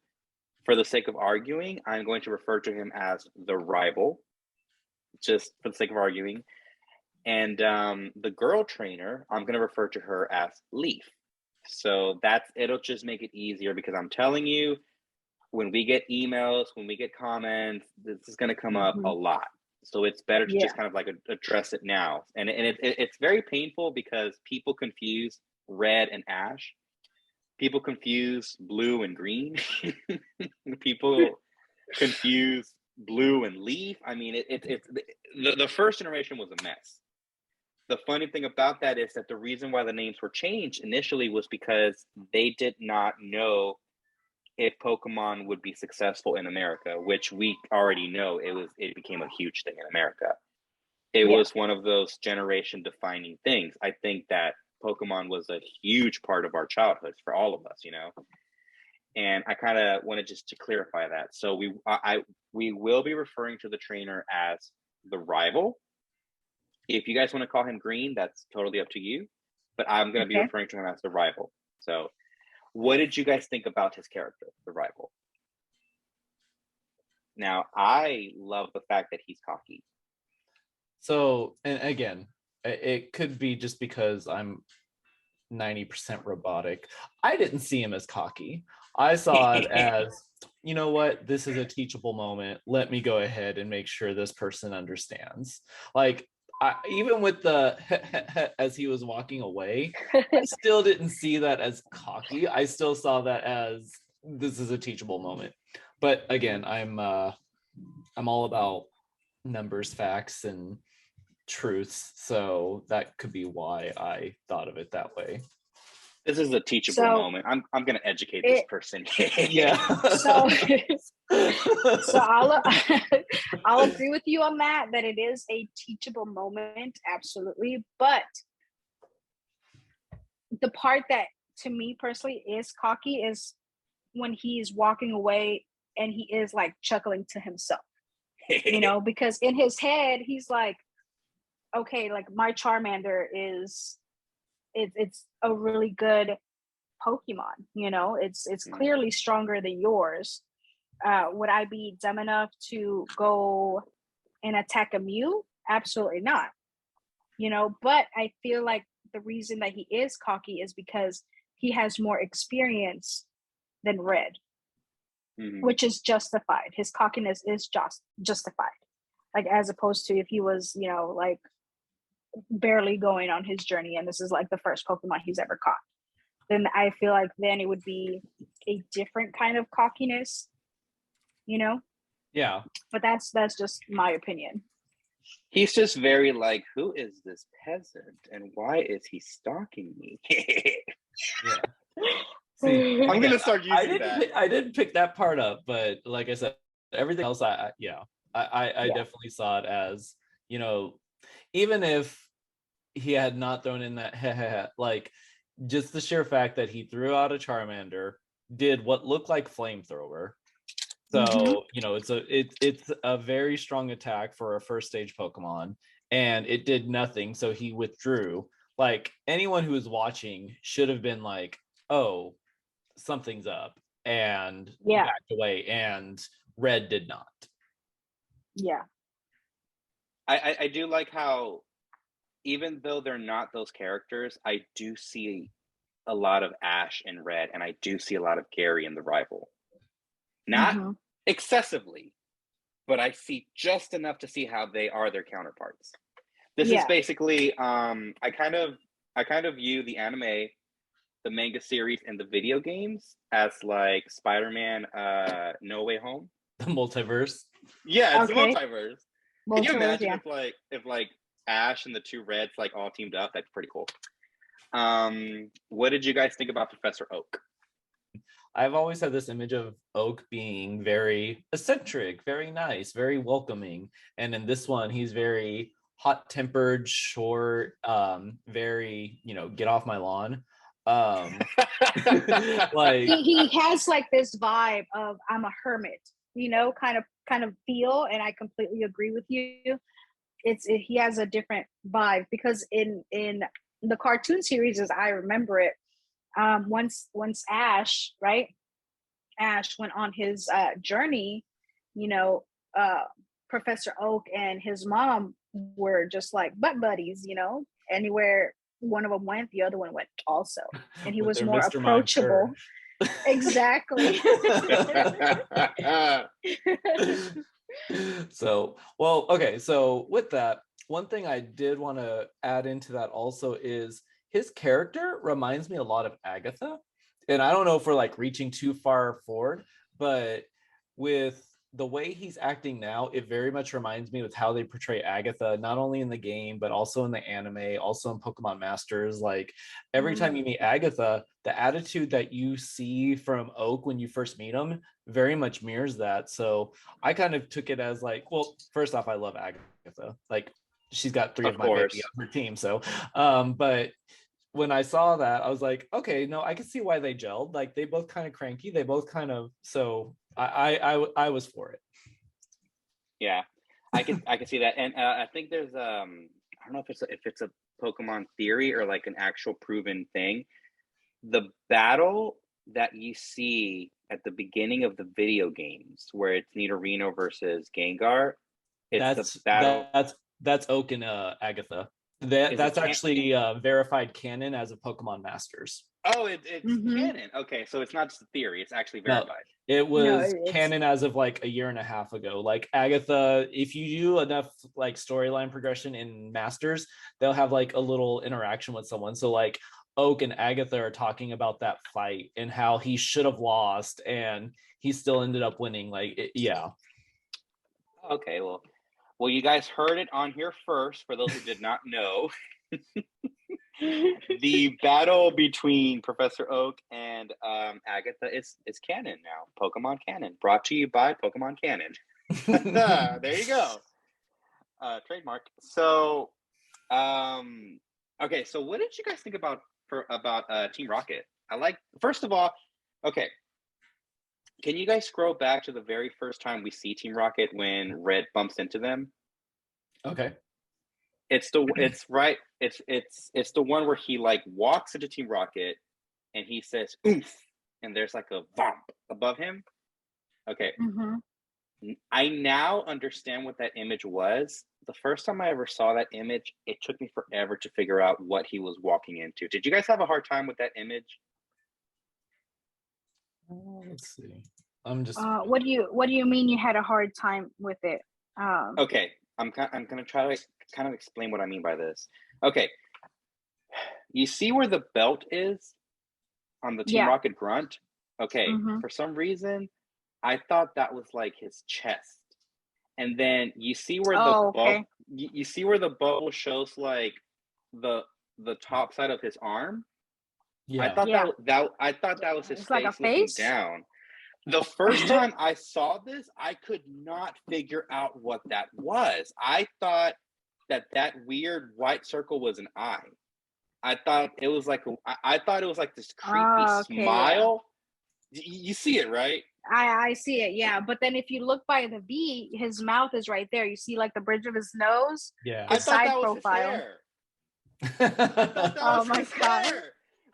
for the sake of arguing, I'm going to refer to him as the rival, just for the sake of arguing. And the girl trainer, I'm going to refer to her as Leaf. So it'll just make it easier, because I'm telling you, when we get emails, when we get comments, this is going to come up a lot. So it's better to just kind of like address it now. And it's very painful because people confuse red and ash. People confuse blue and green. People confuse blue and leaf. I mean, the first generation was a mess. The funny thing about that is that the reason why the names were changed initially was because they did not know if Pokemon would be successful in America, which we already know it became a huge thing in America. It was one of those generation defining things. I think that Pokemon was a huge part of our childhoods for all of us, you know? And I kind of wanted just to clarify that. So we will be referring to the trainer as the rival. If you guys want to call him Green, that's totally up to you. But I'm going to be referring to him as the rival. So what did you guys think about his character, the rival? Now, I love the fact that he's cocky. So, and again, it could be just because I'm 90% robotic. I didn't see him as cocky. I saw it as, you know what, this is a teachable moment. Let me go ahead and make sure this person understands. Like, even with the as he was walking away, I still didn't see that as cocky. I still saw that as this is a teachable moment. But again, I'm all about numbers, facts, and truths, so that could be why I thought of it that way. This is a teachable moment. I'm going to educate this person. Yeah. So I'll agree with you on that it is a teachable moment, absolutely. But the part that to me personally is cocky is when he's walking away and he is like chuckling to himself, you know, because in his head he's like, okay, like my Charmander it's a really good Pokemon, you know, it's clearly stronger than yours. Would I be dumb enough to go and attack a Mew? Absolutely not. You know, but I feel like the reason that he is cocky is because he has more experience than Red, which is justified. His cockiness is justified. Like, as opposed to if he was, you know, like barely going on his journey and this is like the first Pokemon he's ever caught, then I feel like then it would be a different kind of cockiness, you know? Yeah. But that's just my opinion. He's just very like, who is this peasant and why is he stalking me? Yeah. See, I'm gonna start using that. I didn't pick that part up, but like I said, everything else, I definitely saw it as, you know, even if he had not thrown in that like, just the sheer fact that he threw out a Charmander, did what looked like flamethrower. So you know, it's a very strong attack for a first stage Pokemon, and it did nothing. So he withdrew. Like, anyone who was watching should have been like, "Oh, something's up," and backed away. And Red did not. Yeah, I do like how, even though they're not those characters, I do see a lot of Ash in Red, and I do see a lot of Gary in the rival. Not excessively, but I see just enough to see how they are their counterparts. This is basically, I kind of view the anime, the manga series, and the video games as like Spider-Man No Way Home. The multiverse. Yeah, it's the multiverse. Can you imagine if like Ash and the two Reds like all teamed up? That's pretty cool. What did you guys think about Professor Oak? I've always had this image of Oak being very eccentric, very nice, very welcoming. And in this one, he's very hot-tempered, short, very, you know, get off my lawn. Like he has like this vibe of I'm a hermit, you know, kind of feel, and I completely agree with you. He has a different vibe because in the cartoon series, as I remember it, once Ash, right, Ash went on his journey, Professor Oak and his mom were just like butt buddies, anywhere one of them went, the other one went also, and he was more Mr. Mime, approachable. Exactly. So, well, okay. So with that, one thing I did want to add into that also is his character reminds me a lot of Agatha. And I don't know if we're like reaching too far forward, but with the way he's acting now, it very much reminds me of how they portray Agatha, not only in the game, but also in the anime, also in Pokemon Masters. Like every time you meet Agatha, the attitude that you see from Oak when you first meet him very much mirrors that. So I kind of took it as like, well, first off, I love Agatha. Like she's got three of my baby on her team. So, but when I saw that, I was like, okay, no, I can see why they gelled. Like they both kind of cranky. They both kind of, so I was for it. Yeah, I can see that, and I think there's I don't know if it's a Pokemon theory or like an actual proven thing. The battle that you see at the beginning of the video games, where it's Nidorino versus Gengar, it's the battle. That's Oak and Agatha. That's actually verified canon as a Pokemon Masters. Oh, it's canon. Okay, so it's not just a theory; it's actually verified. No, it was canon as of like a year and a half ago. Like Agatha, if you do enough like storyline progression in Masters, they'll have like a little interaction with someone. So like Oak and Agatha are talking about that fight and how he should have lost, and he still ended up winning. Yeah. Okay, well, you guys heard it on here first. For those who did not know. The battle between Professor Oak and Agatha is canon now. Pokemon canon, brought to you by Pokemon Canon. There you go. Trademark. So, okay. So, what did you guys think about Team Rocket? First of all, okay. Can you guys scroll back to the very first time we see Team Rocket when Red bumps into them? Okay. It's the one where he like walks into Team Rocket and he says oomph, and there's like a vomp above him. Okay. I now understand what that image was. The first time I ever saw that image, it took me forever to figure out what he was walking into. Did you guys have a hard time with that image? Let's see. I'm just what do you mean you had a hard time with it? Okay. I'm gonna try to kind of explain what I mean by this. Okay, you see where the belt is on the Team Rocket grunt? Okay, for some reason, I thought that was like his chest, and then you see where you see where the bubble shows like the top side of his arm. Yeah, I thought that was his face, like a looking face down. The first time I saw this, I could not figure out what that was. I thought that weird white circle was an eye. I thought it was like this creepy smile. Yeah. You see it, right? I see it, yeah. But then if you look by the V, his mouth is right there. You see like the bridge of his nose. Yeah. I thought that was profile. His hair. Oh my god.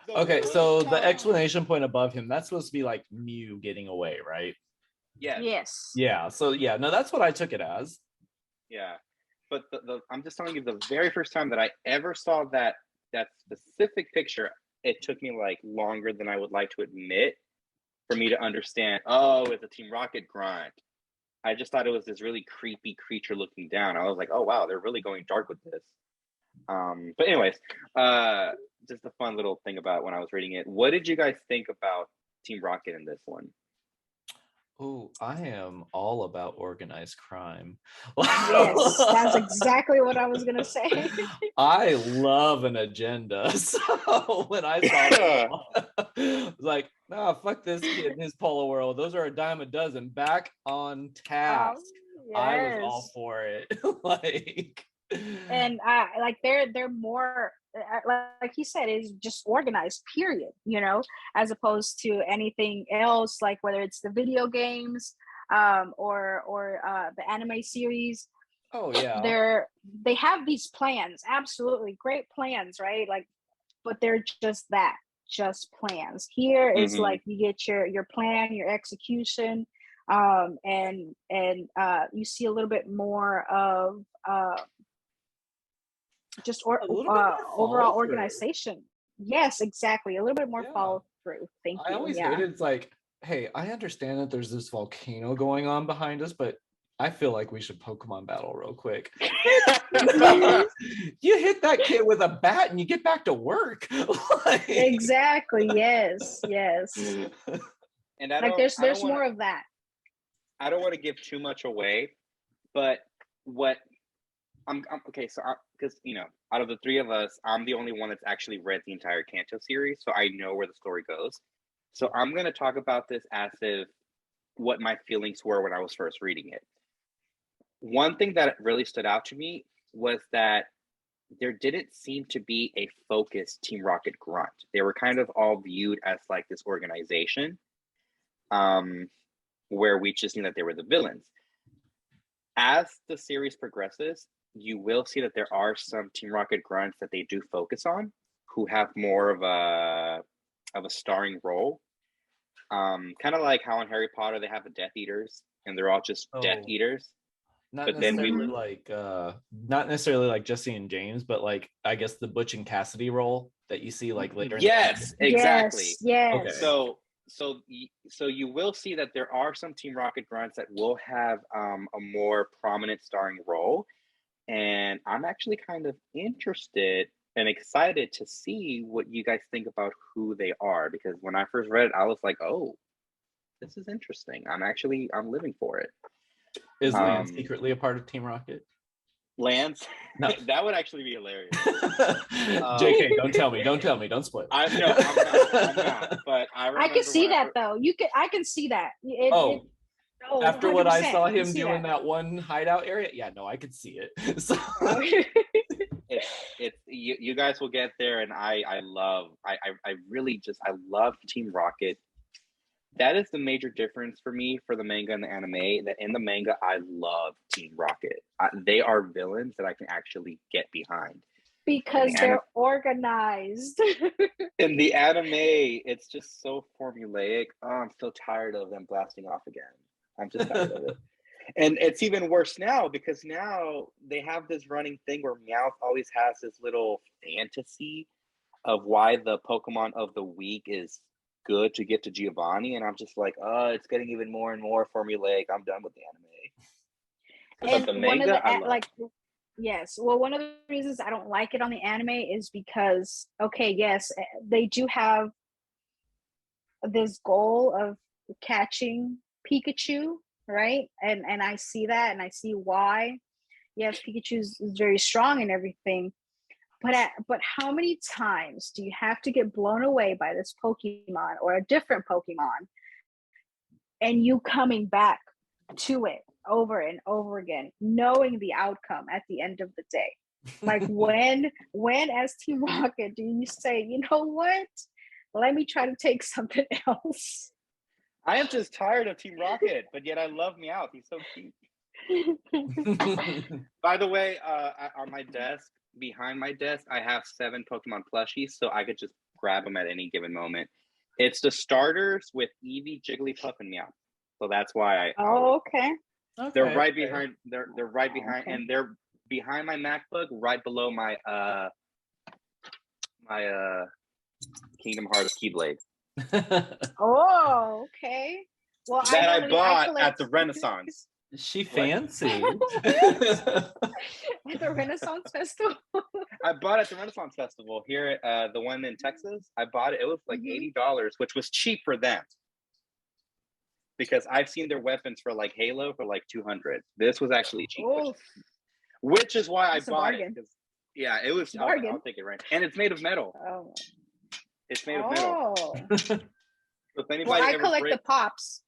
Okay, so the explanation point above him, that's supposed to be like Mew getting away, right? Yes. Yeah. So yeah, no, that's what I took it as. Yeah, but I'm just telling you, the very first time that I ever saw that specific picture, it took me like longer than I would like to admit for me to understand. Oh, it's a Team Rocket grunt. I just thought it was this really creepy creature looking down. I was like, oh wow, they're really going dark with this. But anyways, just a fun little thing about when I was reading it. What did you guys think about Team Rocket in this one? Oh, I am all about organized crime. Yes, that's exactly what I was gonna say. I love an agenda. So when I saw it, I was like, nah, fuck this kid in his Polo World. Those are a dime a dozen. Back on task. Yes. I was all for it. And like they're more like he said, is just organized, period, as opposed to anything else, like whether it's the video games or the anime series. Oh yeah, they have these plans, absolutely great plans, right? Like, but they're just that, just plans. Here is Mhm. like you get your plan, your execution, and you see a little bit more of just A little bit more overall follow through. organization. Yes, exactly. A little bit more Yeah. follow through. Thank I you. always Yeah. hated it's like, hey, I understand that there's this volcano going on behind us, but I feel like we should Pokemon battle real quick. You hit that kid with a bat and you get back to work. Like... Exactly. Yes. And Like there's more of that. I don't want to give too much away, but what I'm okay. So because out of the three of us, I'm the only one that's actually read the entire Kanto series, so I know where the story goes. So I'm going to talk about this as if what my feelings were when I was first reading it. One thing that really stood out to me was that there didn't seem to be a focused Team Rocket grunt. They were kind of all viewed as like this organization, where we just knew that they were the villains. As the series progresses, you will see that there are some Team Rocket grunts that they do focus on, who have more of a starring role. Kind of like how in Harry Potter they have the Death Eaters, and they're all just Death Eaters. Not but then necessarily not necessarily like Jesse and James, but like I guess the Butch and Cassidy role that you see like later. Yes, exactly. Yes. Okay. So you will see that there are some Team Rocket grunts that will have a more prominent starring role, and I'm actually kind of interested and excited to see what you guys think about who they are, because when I first read it, I was like, oh, this is interesting. I'm living for it. Is Lance secretly a part of Team Rocket? Lance? No. That would actually be hilarious. JK, don't tell me. Don't spoil. I'm not. But I can see that though. I can see that. After 100%, what I saw him doing that one hideout area, yeah, no, I could see it. So you guys will get there, and I really love Team Rocket. That is the major difference for me for the manga and the anime. That in the manga, I love Team Rocket. They are villains that I can actually get behind. Because they're organized. In the anime, it's just so formulaic. Oh, I'm so tired of them blasting off again. I'm just tired of it. And it's even worse now, because now they have this running thing where Meowth always has this little fantasy of why the Pokemon of the week is good to get to Giovanni, and I'm just like, it's getting even more and more formulaic. I'm done with the anime. And but the manga, yes. Well, one of the reasons I don't like it on the anime is because, okay, yes, they do have this goal of catching Pikachu, right? And I see that, and I see why. Yes, Pikachu is very strong and everything. But how many times do you have to get blown away by this Pokemon or a different Pokemon, and you coming back to it over and over again, knowing the outcome at the end of the day? Like when as Team Rocket do you say, you know what? Let me try to take something else. I am just tired of Team Rocket, but yet I love Meowth. He's so cute. By the way, on my desk, behind my desk, I have 7 Pokemon plushies, so I could just grab them at any given moment. It's the starters with Eevee, Jigglypuff, and Meowth. So that's why okay. They're right behind. They're right behind, and they're behind my MacBook, right below my Kingdom Hearts Keyblade. Oh, okay. Well, that I bought at the Renaissance. She fancy. At the Renaissance Festival. I bought it at the Renaissance Festival here at the one in Texas. I bought it. It was like $80, which was cheap for them. Because I've seen their weapons for like Halo for like $200. This was actually cheap, which is why I bought it. Yeah, it was. I'll take it right. And it's made of metal. Oh. It's made of metal. So if anybody I collect the pops.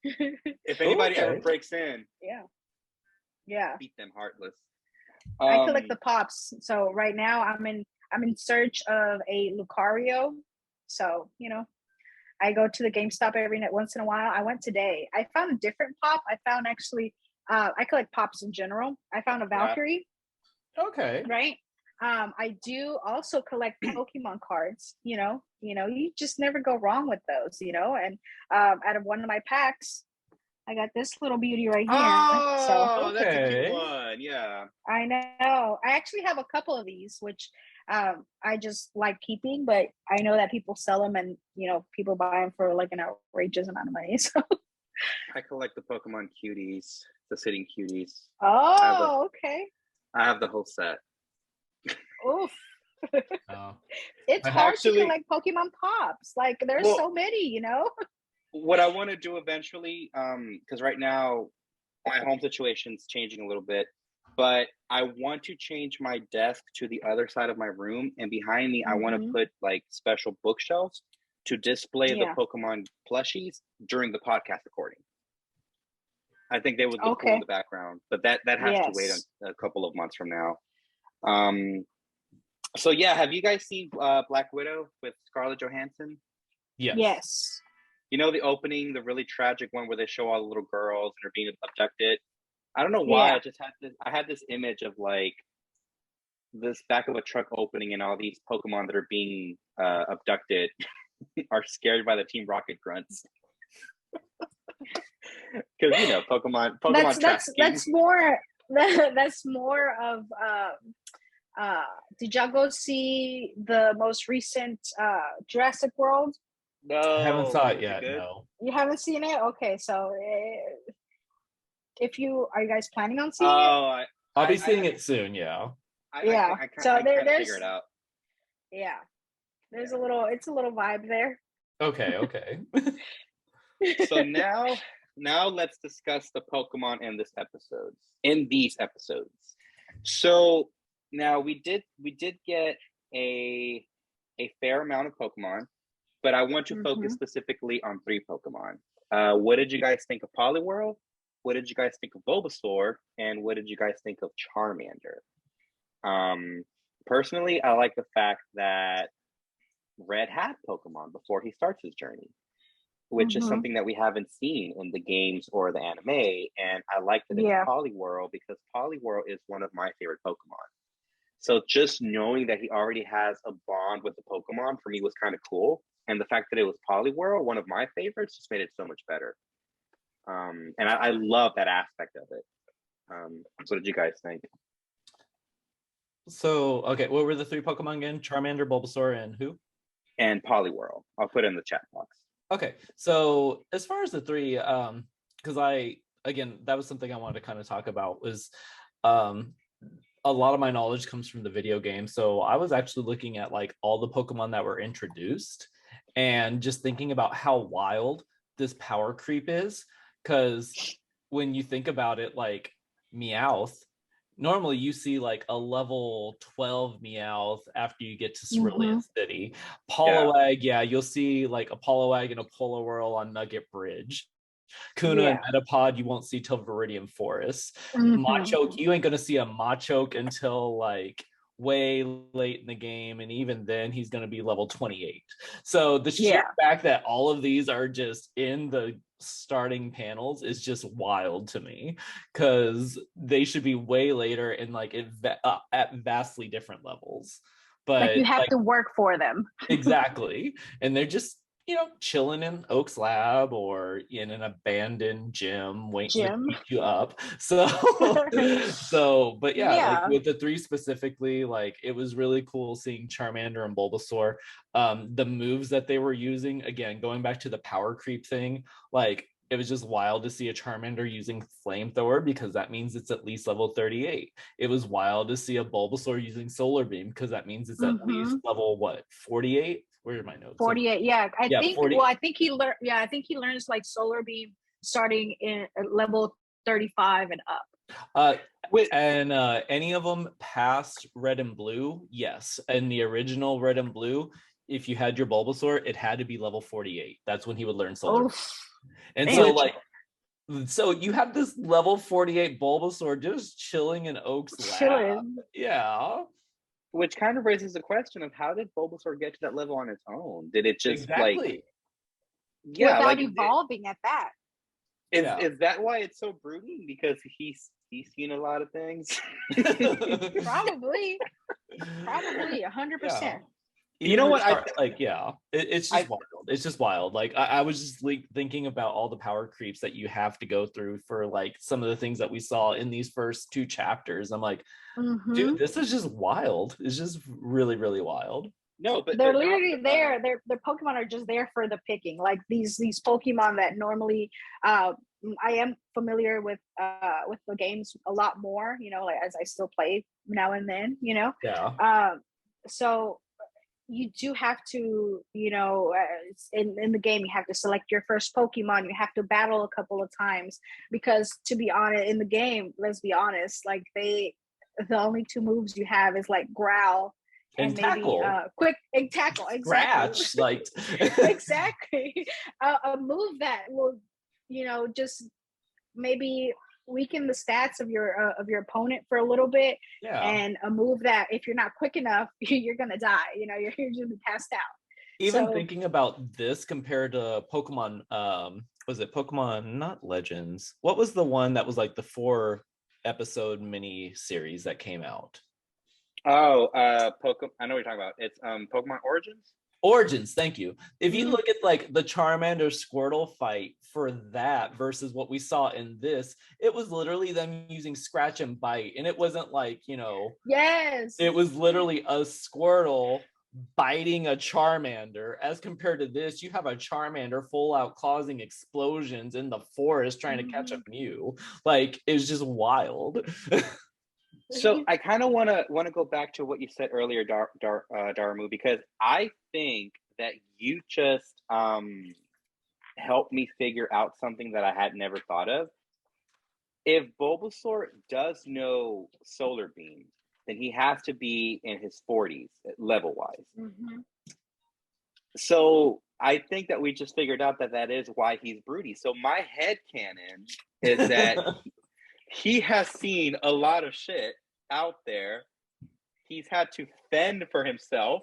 If anybody ever breaks in, yeah, beat them heartless. I collect the pops. So right now I'm in search of a Lucario. So I go to the GameStop once in a while. I went today. I found a different pop. I found actually I collect pops in general. I found a Valkyrie. Okay. Right. I do also collect Pokemon cards. You just never go wrong with those. And out of one of my packs, I got this little beauty right here. Oh, that's a cute Okay. one. Yeah. I know. I actually have a couple of these, which I just like keeping, but I know that people sell them, and people buy them for like an outrageous amount of money. So. I collect the Pokemon cuties, the sitting cuties. Oh, okay. I have the whole set. Oof. Oh. It's hard to collect Pokemon Pops. Like, there's so many, What I want to do eventually, because right now my home situation's changing a little bit, but I want to change my desk to the other side of my room, and behind me I want to put like special bookshelves to display the Pokemon plushies during the podcast recording. I think they would look cool in the background, but that has to wait a couple of months from now. So yeah, have you guys seen Black Widow with Scarlett Johansson? Yes. You know the opening, the really tragic one where they show all the little girls and are being abducted. I don't know why. I had this image of like this back of a truck opening, and all these Pokemon that are being abducted are scared by the Team Rocket grunts. Because Pokemon that's more of did y'all go see the most recent Jurassic World? No, I haven't saw it yet. No, you haven't seen it. Okay, so are you guys planning on seeing it? I'll be seeing it soon. Yeah. I can't figure it out. Yeah, there's it's a little vibe there. Okay. So now let's discuss the Pokemon in these episodes. So now we did get a fair amount of Pokemon, but I want to focus specifically on 3 Pokemon. What did you guys think of Poliwhirl? What did you guys think of Bulbasaur? And what did you guys think of Charmander? Personally, I like the fact that Red had Pokemon before he starts his journey, which is something that we haven't seen in the games or the anime. And I like that it's Poliwhirl, because Poliwhirl is one of my favorite Pokemon. So just knowing that he already has a bond with the Pokemon for me was kind of cool. And the fact that it was Poliwhirl, one of my favorites, just made it so much better. And I love that aspect of it. So what did you guys think? So, okay, what were the 3 Pokemon again? Charmander, Bulbasaur, and who? And Poliwhirl. I'll put it in the chat box. Okay, so as far as the 3, because that was something I wanted to kind of talk about, was a lot of my knowledge comes from the video game. So I was actually looking at like all the Pokemon that were introduced and just thinking about how wild this power creep is. Because when you think about it, like Meowth, normally you see like a level 12 Meowth after you get to Cerulean City. Poliwag, you'll see like a Poliwag and a Poliwhirl on Nugget Bridge. Kuna and Metapod you won't see till Viridian Forest. Machoke, you ain't gonna see a Machoke until like way late in the game, and even then he's gonna be level 28. So the sheer fact that all of these are just in the starting panels is just wild to me, because they should be way later and like at vastly different levels. But like you have to work for them. Exactly. And they're just chilling in Oak's lab or in an abandoned gym waiting to beat you up. So but like with the 3 specifically, like it was really cool seeing Charmander and Bulbasaur. The moves that they were using, again, going back to the power creep thing, like it was just wild to see a Charmander using Flamethrower, because that means it's at least level 38. It was wild to see a Bulbasaur using Solar Beam, because that means it's at least level 48? Where are my notes? 48. I think 40. Well, I think he learned. I think he learns like Solar Beam starting in level 35 and up. And any of them past Red and Blue, yes. And the original Red and Blue, if you had your Bulbasaur, it had to be level 48. That's when he would learn Solar Beam. And so you have this level 48 Bulbasaur just chilling in Oak's lab. Yeah. Which kind of raises the question of, how did Bulbasaur get to that level on its own? Did it just without evolving at that? Is that why it's so brooding? Because he's seen a lot of things. Probably. Probably 100%. You know what? It's just wild. It's just wild. Like I was just like thinking about all the power creeps that you have to go through for like some of the things that we saw in these first 2 chapters. I'm like, dude, this is just wild. It's just really, really wild. No, but they're literally there. Their Pokemon are just there for the picking. Like these Pokemon that normally, I am familiar with the games a lot more. You know, like as I still play now and then. You know. Yeah. So you do have to, you know, in the game you have to select your first Pokemon. You have to battle a couple of times because, to be honest, in the game, let's be honest, like the only 2 moves you have is like growl and maybe quick and tackle. Exactly. Scratch, like exactly. A move that will, you know, just maybe weaken the stats of your opponent for a little bit. Yeah. And a move that if you're not quick enough, you're gonna die. You know, you're just gonna be passed out. Even thinking about this compared to Pokemon, was it Pokemon not Legends? What was the one that was like the 4-episode mini series that came out? Oh, Pokemon. I know what you're talking about. It's Pokemon Origins, thank you. If you look at like the Charmander Squirtle fight for that versus what we saw in this, it was literally them using scratch and bite, and it wasn't like, you know, yes, it was literally a Squirtle biting a Charmander. As compared to this, you have a Charmander full out causing explosions in the forest trying to catch a Mew. Like, it's just wild. So I kind of want to go back to what you said earlier, Daramu, because I think that you just helped me figure out something that I had never thought of. If Bulbasaur does know Solar Beam, then he has to be in his 40s level-wise. So I think that we just figured out that is why he's broody. So my headcanon is that he has seen a lot of shit out there. He's had to fend for himself,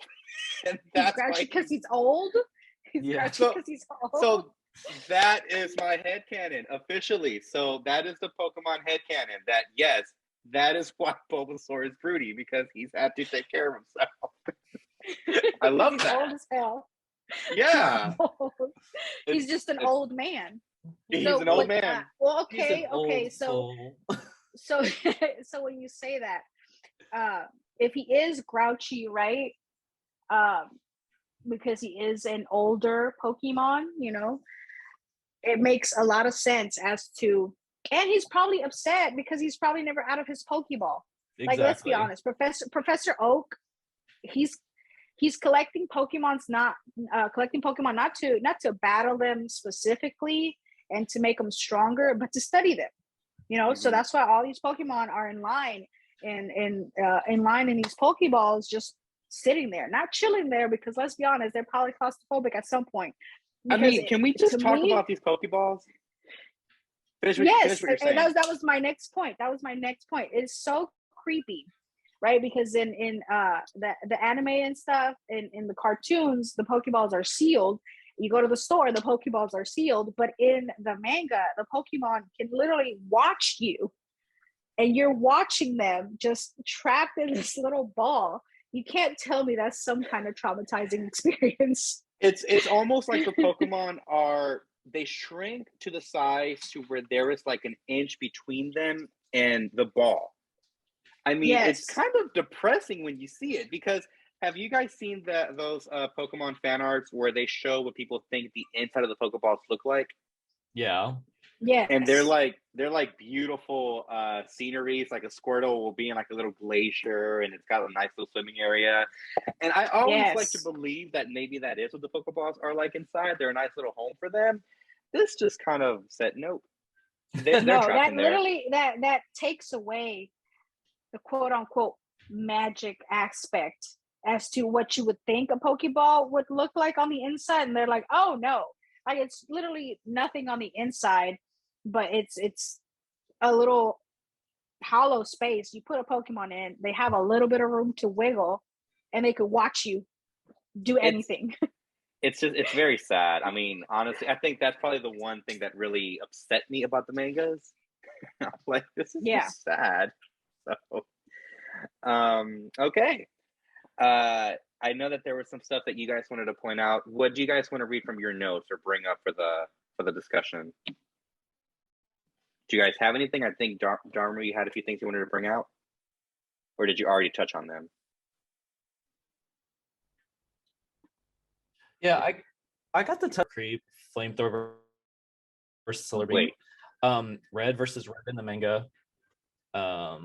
and that's why because he's old. Because he's old. So that is my headcanon officially. So that is the Pokemon headcanon. That yes, that is why Bulbasaur is broody, because he's had to take care of himself. I love he's that. Old as hell. Yeah, he's just an old man. He's an old man. Well, okay. So when you say that, if he is grouchy, right? Because he is an older Pokemon, you know, it makes a lot of sense as to, and he's probably upset because he's probably never out of his Pokeball. Exactly. Like, let's be honest, Professor Oak, he's collecting Pokemon not to battle them specifically and to make them stronger, but to study them. You know, so that's why all these Pokemon are in line in these Pokeballs, just sitting there, not chilling there, because let's be honest, they're probably claustrophobic at some point. I mean, can we just talk about these Pokeballs? Yes, that was my next point. It's so creepy, right? Because in the anime and stuff, in the cartoons, the Pokeballs are sealed. You go to the store, the Pokeballs are sealed, but in the manga, the Pokemon can literally watch you, and you're watching them just trapped in this little ball. You can't tell me that's some kind of traumatizing experience. It's almost like the Pokemon they shrink to the size to where there is like an inch between them and the ball. I mean, It's kind of depressing when you see it, because have you guys seen those Pokemon fan arts where they show what people think the inside of the Pokeballs look like? Yeah. Yeah. And they're like beautiful sceneries. Like a Squirtle will be in like a little glacier, and it's got a nice little swimming area. And I always like to believe that maybe that is what the Pokeballs are like inside. They're a nice little home for them. This just kind of said nope. They're that literally that takes away the quote unquote magic aspect as to what you would think a Pokeball would look like on the inside, and they're like, oh no, like it's literally nothing on the inside, but it's a little hollow space. You put a Pokemon in, they have a little bit of room to wiggle, and they could watch you do anything. It's very sad. I mean, honestly, I think that's probably the one thing that really upset me about the mangas. I'm like, this is just sad. So, okay. I know that there was some stuff that you guys wanted to point out. What do you guys want to read from your notes or bring up for the discussion? Do you guys have anything? I think Dharma, you had a few things you wanted to bring out, or did you already touch on them? Yeah, I got the creep flamethrower versus solar beam. Red versus red in the manga. Yeah,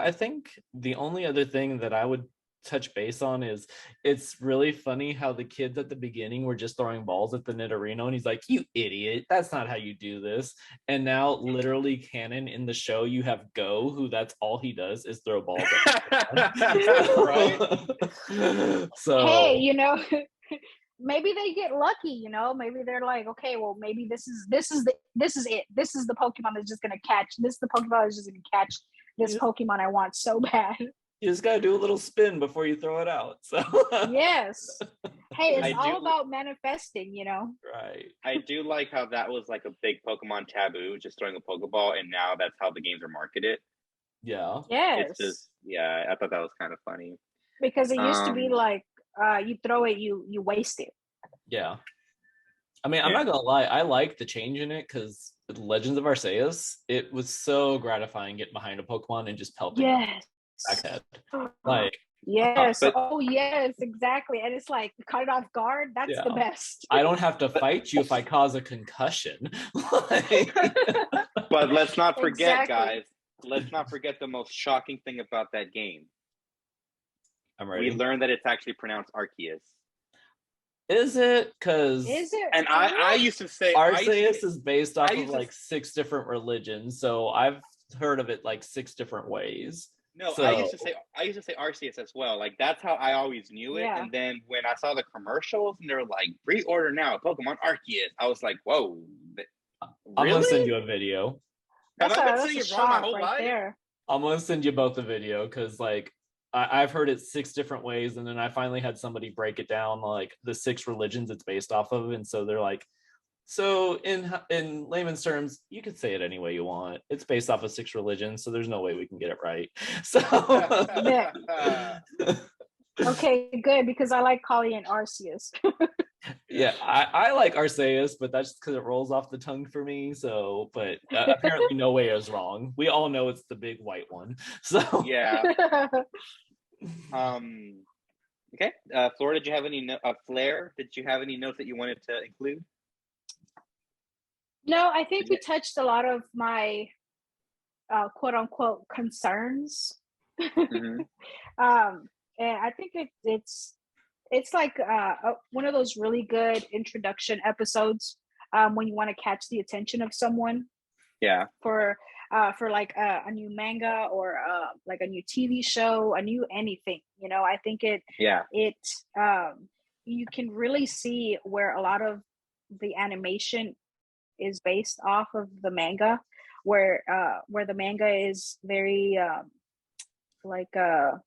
I think the only other thing that I would touch base on is it's really funny how the kids at the beginning were just throwing balls at the Nidorino, and he's like, "You idiot, that's not how you do this." And now literally canon in the show, you have Go, who that's all he does is throw balls at Right? So hey, you know, maybe they get lucky, you know, maybe they're like, okay, well, maybe this is it. This is the Pokemon that's just gonna catch. This is the Pokemon that's just gonna catch this Pokemon I want so bad. You just gotta do a little spin before you throw it out. So yes. Hey, it's all about manifesting, you know. Right. I do like how that was like a big Pokemon taboo, just throwing a Pokeball, and now that's how the games are marketed. Yeah. Yes. It's just I thought that was kind of funny. Because it used to be like you throw it, you waste it. Yeah. I mean, I'm not gonna lie, I like the change in it because Legends of Arceus, it was so gratifying getting behind a Pokemon and just pelting backhead. Like yes. Yes, exactly. And it's like cut it off guard. That's the best. I don't have to fight you if I cause a concussion. But let's not forget, guys. Let's not forget the most shocking thing about that game. I'm ready. We learned that it's actually pronounced Arceus. Is it? Because and I used to say Arceus is based off of like 6 different religions, so I've heard of it like 6 different ways. No, so, I used to say Arceus as well. Like that's how I always knew it. And then when I saw the commercials and they're like, pre-order now, Pokemon Arceus, I was like, whoa. Really? I'm gonna send you a video. That's a shock right there. I'm gonna send you both a video because like I've heard it 6 different ways, and then I finally had somebody break it down like the 6 religions it's based off of, and so they're like, so in layman's terms, you could say it any way you want. It's based off of 6 religions, so there's no way we can get it right. So okay, good, because I like calling it Arceus. Yeah, I like Arceus, but that's just because it rolls off the tongue for me. So, but apparently no way is wrong. We all know it's the big white one. So yeah. Okay. Fleur, did you have any Fleur? Did you have any notes that you wanted to include? No, I think we touched a lot of my quote unquote concerns. Mm-hmm. And I think it's like one of those really good introduction episodes when you want to catch the attention of someone. Yeah. For like a new manga or like a new TV show, a new anything. You know, I think you can really see where a lot of the animation is based off of the manga, where the manga is very like a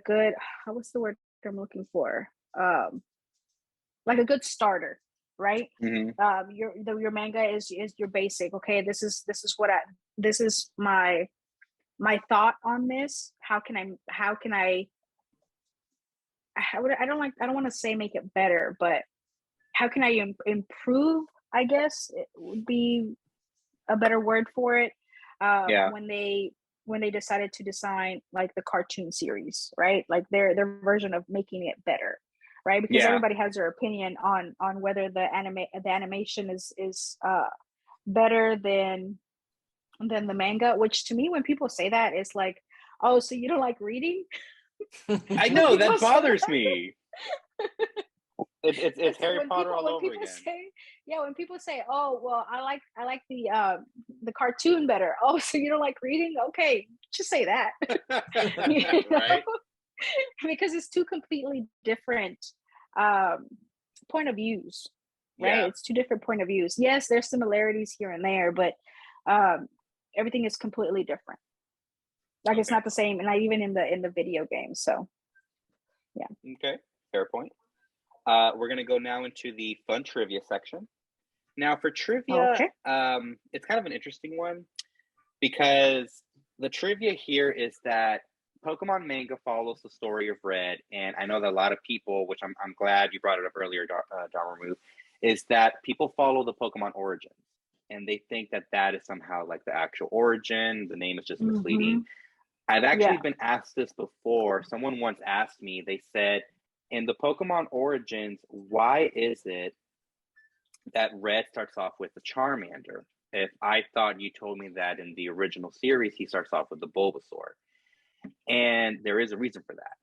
good, what's the word I'm looking for? Like a good starter, right? Mm-hmm. Your manga is your basic. Okay, this is my thought on this. How can I I don't want to say make it better, but how can I improve? I guess it would be a better word for it. When they decided to design like the cartoon series, right? Like their version of making it better, right? Because everybody has their opinion on whether the animation is better than the manga. Which to me, when people say that, it's like, oh, so you don't like reading? I know that bothers me. It's Harry Potter all over again. When people say, "Oh, well, I like the cartoon better." Oh, so you don't like reading? Okay, just say that. Right? Because it's 2 completely different point of views, right? Yeah. It's 2 different point of views. Yes, there's similarities here and there, but everything is completely different. Like it's not the same, and not even in the video game. So, yeah. Okay, fair point. We're going to go now into the fun trivia section. Now for trivia, it's kind of an interesting one because the trivia here is that Pokemon manga follows the story of Red, and I know that a lot of people, which I'm glad you brought it up earlier, Daramu, is that people follow the Pokemon origins, and they think that that is somehow like the actual origin. The name is just misleading. I've actually been asked this before. Someone once asked me, they said, in the Pokemon origins, why is it that Red starts off with the Charmander? If I thought you told me that in the original series, he starts off with the Bulbasaur. And there is a reason for that.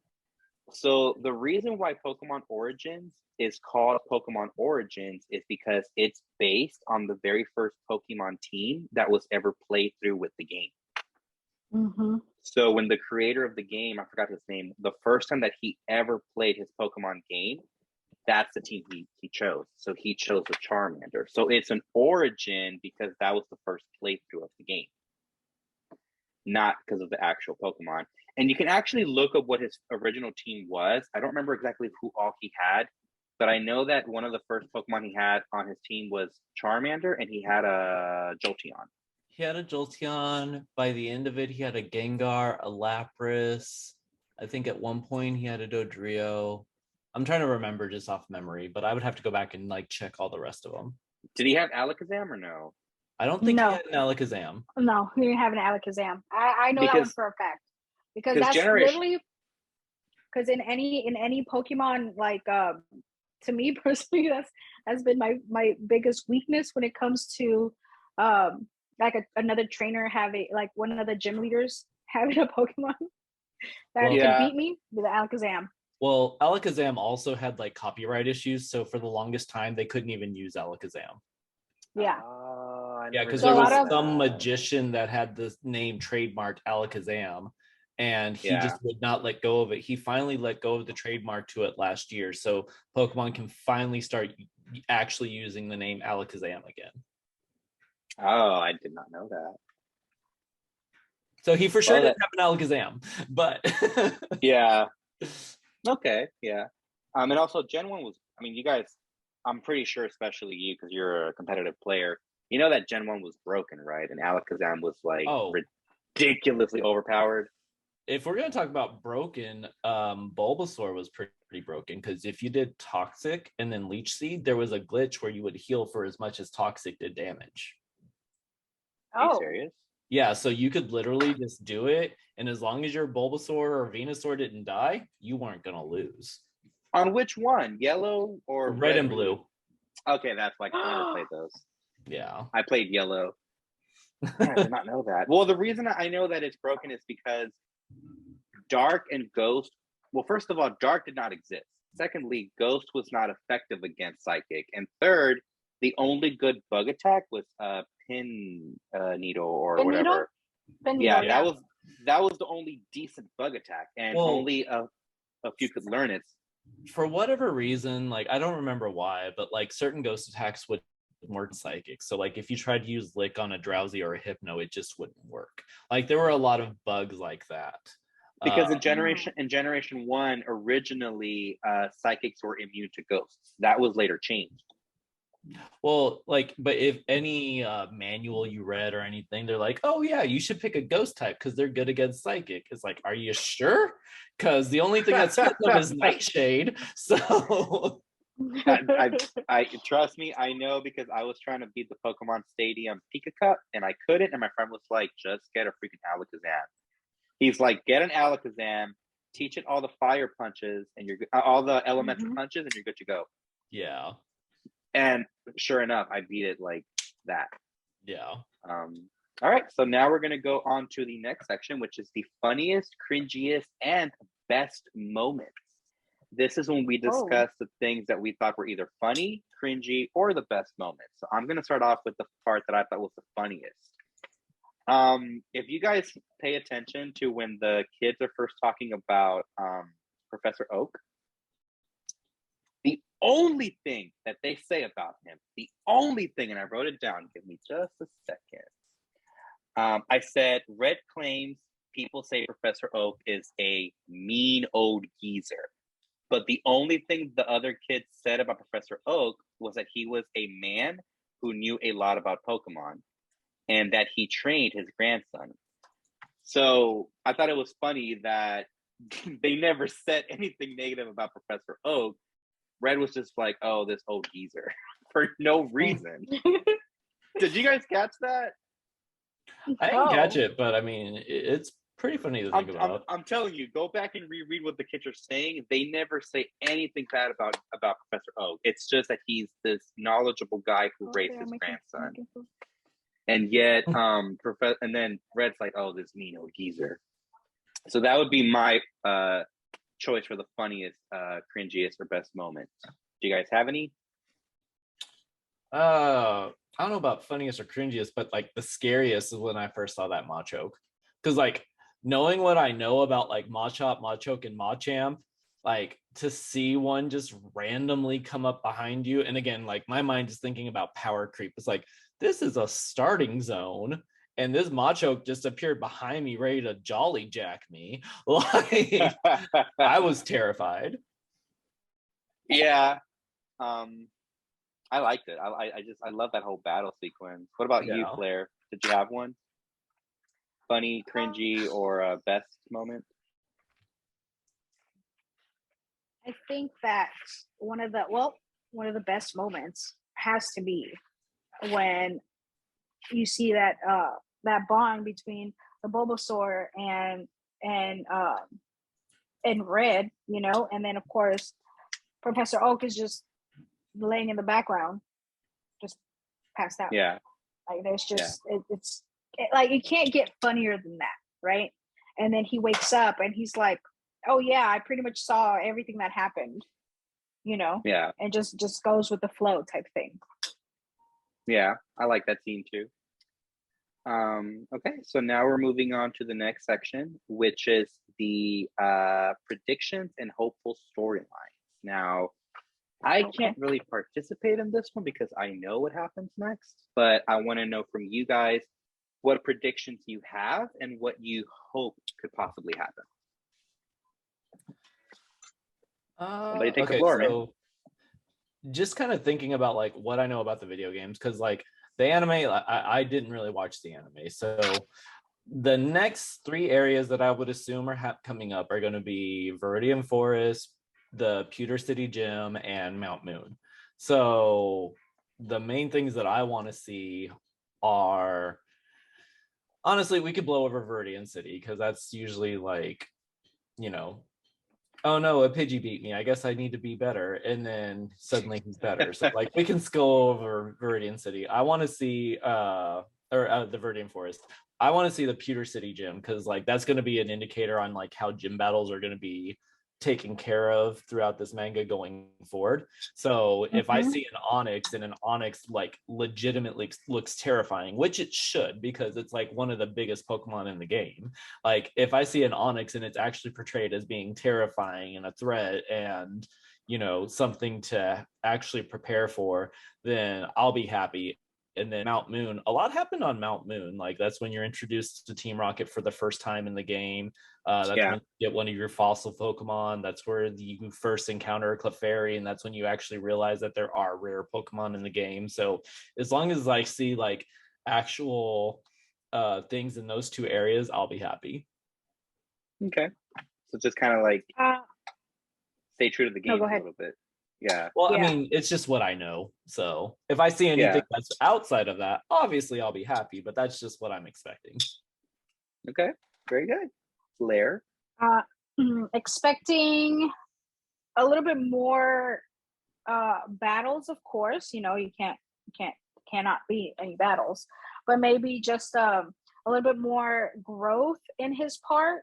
So the reason why Pokemon Origins is called Pokemon Origins is because it's based on the very first Pokemon team that was ever played through with the game. So when the creator of the game, I forgot his name, the first time that he ever played his Pokemon game, that's the team he chose. So he chose the Charmander. So it's an origin because that was the first playthrough of the game, not because of the actual Pokemon. And you can actually look up what his original team was. I don't remember exactly who all he had, but I know that one of the first Pokemon he had on his team was Charmander, and he had a Jolteon. He had a Jolteon. By the end of it, he had a Gengar, a Lapras. I think at one point he had a Dodrio. I'm trying to remember just off memory, but I would have to go back and like check all the rest of them. Did he have Alakazam or no? I don't think he had an Alakazam. No, he didn't have an Alakazam. I know that one for a fact. Because that's literally, because in any Pokemon, like to me personally, that's been my biggest weakness when it comes to like another trainer having, like one of the gym leaders having a Pokemon that could beat me with the Alakazam. Well, Alakazam also had like copyright issues, so for the longest time they couldn't even use Alakazam. Yeah. Because there was some magician that had the name trademarked Alakazam, and he just would not let go of it. He finally let go of the trademark to it last year, so Pokemon can finally start actually using the name Alakazam again. Oh, I did not know that. So he for sure didn't have an Alakazam, but yeah. Okay, yeah. And also Gen 1 was, I mean, you guys, I'm pretty sure, especially you, because you're a competitive player, you know that Gen 1 was broken, right? And Alakazam was like ridiculously overpowered. If we're going to talk about broken, Bulbasaur was pretty broken, because if you did Toxic and then Leech Seed, there was a glitch where you would heal for as much as Toxic did damage. Are you serious? Yeah, so you could literally just do it, and as long as your Bulbasaur or Venusaur didn't die, you weren't going to lose. On which one? Yellow or red and blue? Okay, that's like, I never played those. Yeah. I played yellow. I did not know that. Well, the reason I know that it's broken is because Dark and Ghost, well, first of all, Dark did not exist. Secondly, Ghost was not effective against Psychic. And third, the only good bug attack was Pin Needle or Pin whatever. Needle? Yeah, that was the only decent bug attack, and only a few could learn it. For whatever reason, like I don't remember why, but like certain ghost attacks would work Psychic. So like if you tried to use Lick on a Drowsy or a Hypno, it just wouldn't work. Like there were a lot of bugs like that. Because in Generation 1, originally Psychics were immune to ghosts. That was later changed. Well, like, but if any manual you read or anything, they're like, oh yeah, you should pick a ghost type because they're good against Psychic. It's like, are you sure? Because the only thing that's hitting them is Nightshade. So I trust me, I know, because I was trying to beat the Pokemon Stadium Pika Cup and I couldn't, and my friend was like, just get a freaking Alakazam. He's like, get an Alakazam, teach it all the fire punches and you're all the elemental punches and you're good to go. Yeah. And sure enough, I beat it like that. Yeah. All right. So now we're going to go on to the next section, which is the funniest, cringiest, and best moments. This is when we discuss the things that we thought were either funny, cringy, or the best moments. So I'm going to start off with the part that I thought was the funniest. If you guys pay attention to when the kids are first talking about Professor Oak, the only thing that they say about him, the only thing, and I wrote it down, give me just a second. I said, Red claims people say Professor Oak is a mean old geezer. But the only thing the other kids said about Professor Oak was that he was a man who knew a lot about Pokemon and that he trained his grandson. So I thought it was funny that they never said anything negative about Professor Oak. Red was just like, oh, this old geezer for no reason. Did you guys catch that? I didn't catch it, but I mean, it's pretty funny to think about. I'm telling you, go back and reread what the kids are saying. They never say anything bad about Professor Oak. It's just that he's this knowledgeable guy who raised his grandson. And yet, and then Red's like, oh, this mean old geezer. So that would be my choice for the funniest, cringiest, or best moments. Do you guys have any? I don't know about funniest or cringiest, but like the scariest is when I first saw that Machoke. Because like knowing what I know about like Machop, Machoke, and Machamp, like to see one just randomly come up behind you. And again, like my mind is thinking about power creep. It's like, this is a starting zone. And this Machoke just appeared behind me, ready to jolly jack me. Like I was terrified. Yeah. I liked it. I love that whole battle sequence. What about you, Fleur? Did you have one? Funny, cringy, or best moment? I think that one of the best moments has to be when you see that that bond between the Bulbasaur and Red, you know, and then of course Professor Oak is just laying in the background, just passed out. Yeah. Like there's just it's like you can't get funnier than that, right? And then he wakes up and he's like, "Oh yeah, I pretty much saw everything that happened," you know. Yeah. And just goes with the flow type thing. Yeah, I like that scene too. Okay, so now we're moving on to the next section, which is the predictions and hopeful storylines. Now, I can't really participate in this one because I know what happens next, but I want to know from you guys what predictions you have and what you hope could possibly happen. Somebody take the floor, so just kind of thinking about like what I know about the video games, because like the anime, I didn't really watch the anime. So the next 3 areas that I would assume are coming up are going to be Viridian Forest, the Pewter City Gym, and Mount Moon. So the main things that I want to see are, honestly, we could blow over Viridian City because that's usually like, you know, oh no, a Pidgey beat me, I guess I need to be better, and then suddenly he's better. So like we can go over Viridian City. I want to see the Viridian Forest. I want to see the Pewter City Gym because like that's going to be an indicator on like how gym battles are going to be taken care of throughout this manga going forward. So if I see an Onyx and an Onyx like legitimately looks terrifying, which it should because it's like one of the biggest Pokemon in the game. Like if I see an Onyx and it's actually portrayed as being terrifying and a threat and, you know, something to actually prepare for, then I'll be happy. And then Mount Moon, a lot happened on Mount Moon. Like that's when you're introduced to Team Rocket for the first time in the game. That's when you get one of your fossil Pokemon. That's where you first encounter a Clefairy, and that's when you actually realize that there are rare Pokemon in the game. So as long as I see like actual things in those 2 areas, I'll be happy. Okay. So just kind of like stay true to the game a little bit. Yeah. Well, I mean, it's just what I know. So if I see anything that's outside of that, obviously I'll be happy, but that's just what I'm expecting. Okay. Very good. Fleur? Expecting a little bit more battles, of course. You know, you cannot be any battles, but maybe just a little bit more growth in his part.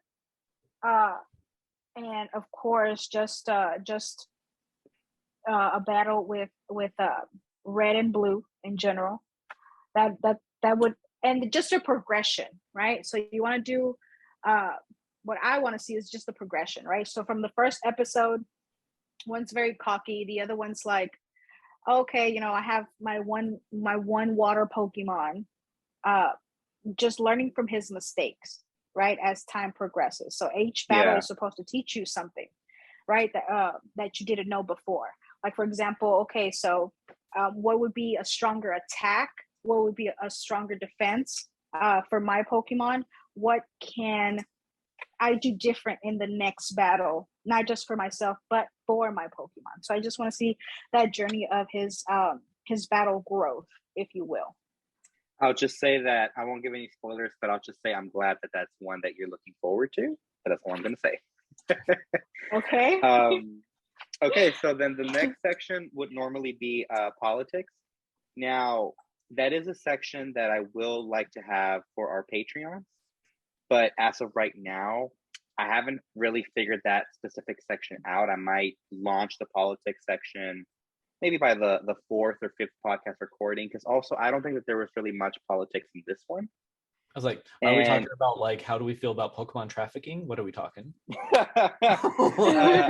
And of course, just a battle with red and blue in general. That would, and just a progression, right? So you want to do what I want to see is just the progression, right? So from the first episode, one's very cocky, the other one's like, okay, you know, I have my one water Pokemon, just learning from his mistakes, right? As time progresses. So each battle is supposed to teach you something, right? That you didn't know before. Like, for example, okay, so what would be a stronger attack? What would be a stronger defense for my Pokemon? what can I do different in the next battle, not just for myself, but for my Pokemon. So I just want to see that journey of his battle growth, if you will. I'll just say that I won't give any spoilers, but I'll just say I'm glad that that's one that you're looking forward to. But that's all I'm going to say. Okay. Okay, so then the next section would normally be politics. Now, that is a section that I will like to have for our Patreons. But as of right now, I haven't really figured that specific section out. I might launch the politics section maybe by the fourth or fifth podcast recording, because also I don't think that there was really much politics in this one. I was like, are we talking about like how do we feel about Pokemon trafficking? What are we talking? I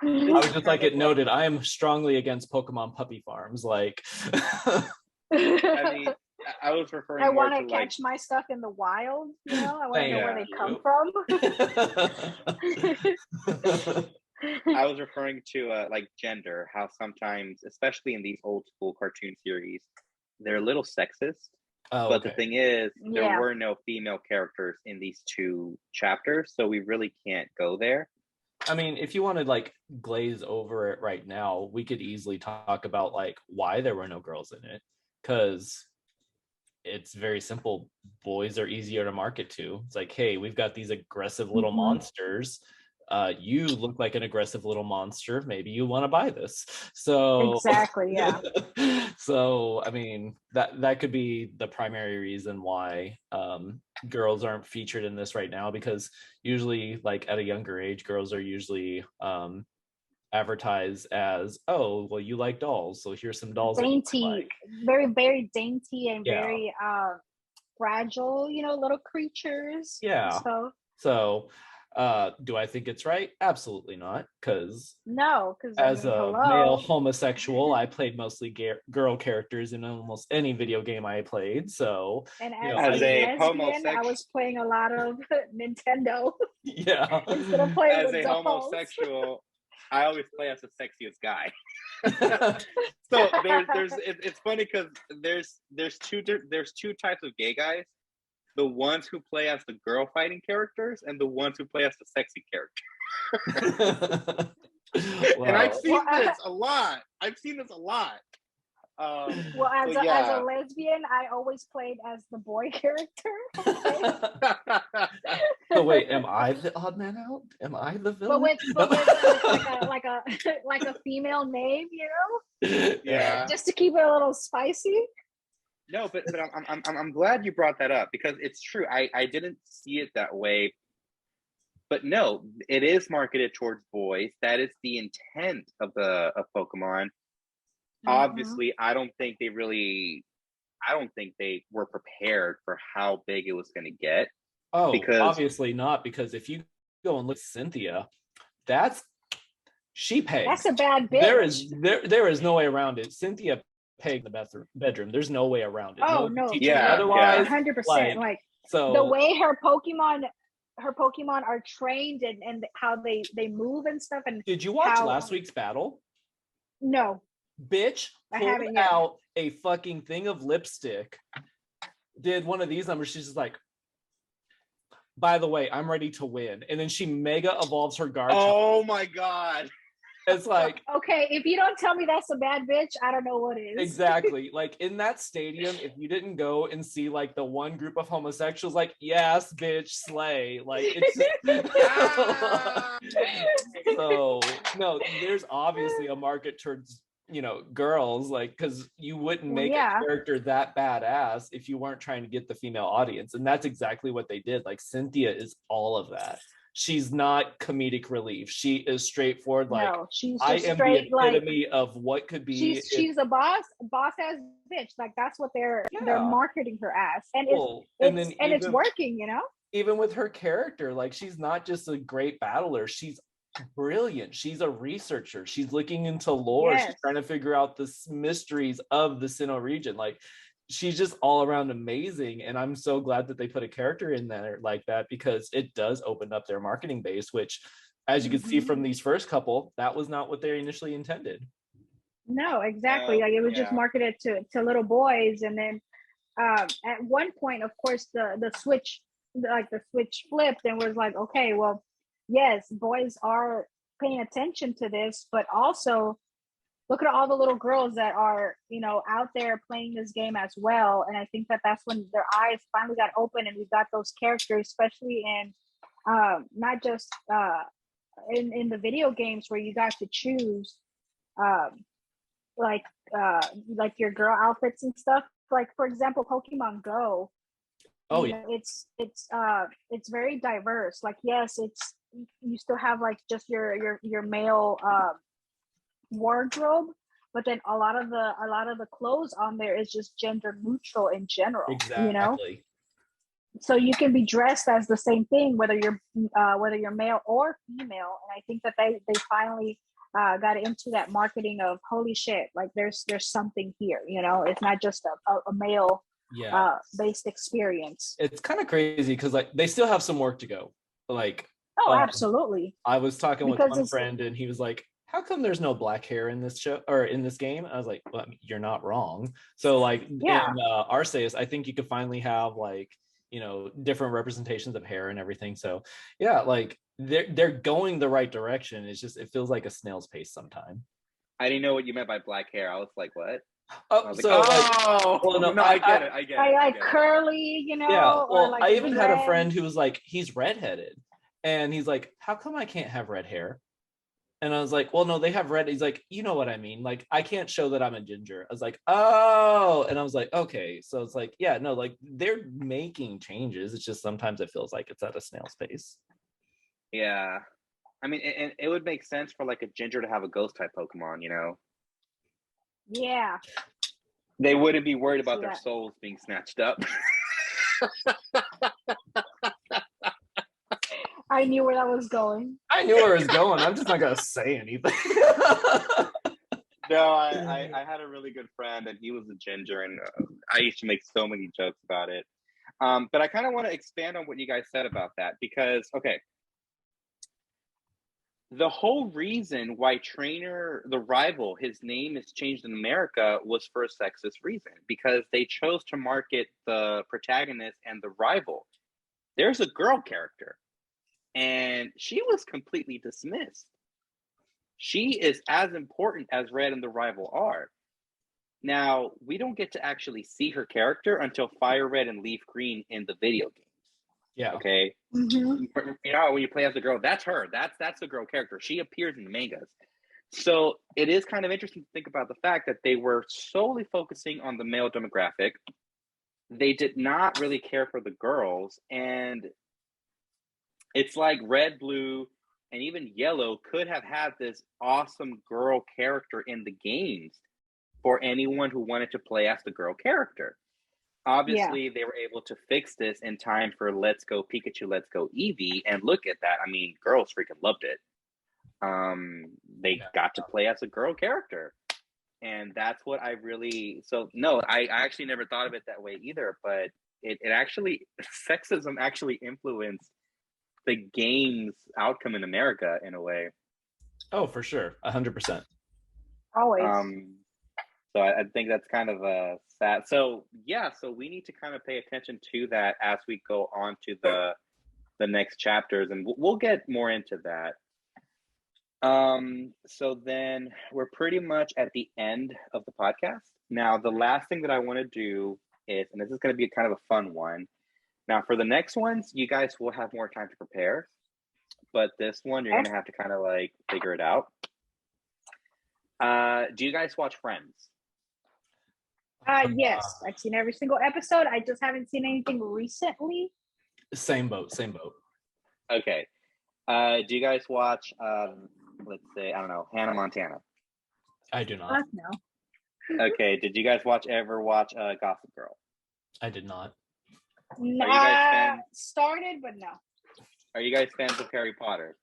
would just like it noted, I am strongly against Pokemon puppy farms. Like I mean, I was referring. I want to catch my stuff in the wild. You know, I want to know where they come from. I was referring to like gender. How sometimes, especially in these old school cartoon series, they're a little sexist. But the thing is, there were no female characters in these two chapters, so we really can't go there. I mean, if you want to like glaze over it right now, we could easily talk about like why there were no girls in it, because it's very simple. Boys are easier to market to. It's like, hey, we've got these aggressive little monsters. You look like an aggressive little monster. Maybe you want to buy this. So exactly, yeah. So I mean, that could be the primary reason why girls aren't featured in this right now, because usually, like at a younger age, girls are usually advertised as, oh, well, you like dolls, so here's some dolls. Dainty, like. very, very dainty and very fragile, you know, little creatures. Yeah. So do I think it's right? Absolutely not, because as a male homosexual, I played mostly girl characters in almost any video game I played. So, and as a lesbian, I was playing a lot of Nintendo. Yeah. Instead of playing as with a dolls. Homosexual, I always play as the sexiest guy. So it's funny because there's two types of gay guys. The ones who play as the girl fighting characters and the ones who play as the sexy character. Wow. And I've seen this a lot. Well, as a lesbian, I always played as the boy character. Okay? So wait, am I the odd man out? Am I the villain? But with like a female name, you know? Yeah. Just to keep it a little spicy. No, but I'm glad you brought that up, because it's true. I didn't see it that way. But no, it is marketed towards boys. That is the intent of Pokemon. Obviously, I don't think they were prepared for how big it was going to get. Oh, obviously not, because if you go and look at Cynthia, she pegged. That's a bad bitch. There is no way around it. Cynthia pegged in the bedroom. There's no way around it. Oh no, otherwise, 100%. Like so, the way her Pokemon are trained and how they move and stuff. And did you watch last week's battle? No. Bitch pulled out a fucking thing of lipstick, did one of these numbers. She's just like, by the way, I'm ready to win. And then she mega evolves her Garchomp. Oh my God. It's like, okay, if you don't tell me that's a bad bitch, I don't know what is. Exactly. Like in that stadium, if you didn't go and see like the one group of homosexuals, like, yes, bitch, slay. Like it's just... So no, there's obviously a market towards, you know, girls, like, because you wouldn't make a character that badass if you weren't trying to get the female audience. And that's exactly what they did. Like Cynthia is all of that. She's not comedic relief. She is straightforward. Like, no, she's I am straight, the epitome of what could be. She's a boss ass bitch. Like that's what they're marketing her as, and it's working. You know, even with her character, like she's not just a great battler. She's brilliant. She's a researcher. She's looking into lore. Yes. She's trying to figure out the mysteries of the Sinnoh region. Like, she's just all around amazing, and I'm so glad that they put a character in there like that, because it does open up their marketing base, which, as you can see from these first couple, that was not what they initially intended. No, exactly. Like it was just marketed to little boys, and then at one point, of course, the switch, like the switch flipped and was like, okay, well, yes, boys are paying attention to this, but also look at all the little girls that are, you know, out there playing this game as well. And I think that that's when their eyes finally got open, and we got those characters, especially in not just in the video games where you got to choose um, like your girl outfits and stuff. Like for example, Pokemon Go. Oh You yeah, know, it's very diverse. Like yes, it's you still have like just your male wardrobe, but then a lot of the clothes on there is just gender neutral in general, you know, exactly. so you can be dressed as the same thing whether you're male or female. And I think that they finally got into that marketing of holy shit, like there's something here, you know, it's not just a male Yeah, based experience. it's kind of crazy because like they still have some work to go. Like, Oh, um, absolutely. I was talking with Because one it's friend and he was like, how come there's no black hair in this show or in this game? I was like, well, I mean, you're not wrong. So like in yeah. Arceus, I think you could finally have like, you know, different representations of hair and everything. So yeah, like they're going the right direction. It's just it feels like a snail's pace sometimes. I didn't know what you meant by black hair. I was like, what? I Oh, was like, so like, oh, well, no, no, I get it. I get it. I I like get it. curly, you yeah, know, or well, like I even had a red. friend who was like, he's redheaded, and he's like, how come I can't have red hair? And I was like, well, no, they have red. He's like, you know what I mean? Like, I can't show that I'm a ginger. I was like, oh, and I was like, okay. So it's like, yeah, no, like they're making changes. It's just sometimes it feels like it's at a snail's pace. Yeah. I mean, and it would make sense for like a ginger to have a ghost type Pokemon, you know? Yeah. They wouldn't be worried See about their that. souls being snatched up. I knew where that was going. I knew where it was going. I'm just not gonna say anything. No, I had a really good friend, and he was a ginger, and I used to make so many jokes about it. But I kind of want to expand on what you guys said about that because, okay, the whole reason why Trainer, the rival, his name is changed in America was for a sexist reason because they chose to market the protagonist and the rival. There's a girl character, and she was completely dismissed. She is as important as Red and the rival are. Now, we don't get to actually see her character until Fire Red and Leaf Green in the video games. Yeah. Okay. Mm-hmm. You know, when you play as the girl, that's her. That's the girl character. She appears in the mangas. So it is kind of interesting to think about the fact that they were solely focusing on the male demographic. They did not really care for the girls. And it's like Red, Blue, and even Yellow could have had this awesome girl character in the games for anyone who wanted to play as the girl character. Yeah. Obviously, they were able to fix this in time for Let's Go Pikachu, Let's Go Eevee, and look at that. I mean, girls freaking loved it. They got to play as a girl character, and that's what I really. So no, I actually never thought of it that way either. But it actually sexism actually influenced the game's outcome in America in a way. Oh, for sure, 100%. Always. So I think that's kind of sad. So yeah, so we need to kind of pay attention to that as we go on to the next chapters, and we'll get more into that. So then we're pretty much at the end of the podcast. Now, the last thing that I want to do is, and this is going to be kind of a fun one. Now, for the next ones, you guys will have more time to prepare, but this one you're going to have to kind of like figure it out. Do you guys watch Friends? Yes, I've seen every single episode. I just haven't seen anything recently. Same boat, same boat. Okay. Do you guys watch, let's say, I don't know, Hannah Montana? I do not. No. Okay. Did you guys ever watch Gossip Girl? I did not. No, Are you guys fans? Started, but no. Are you guys fans of Harry Potter?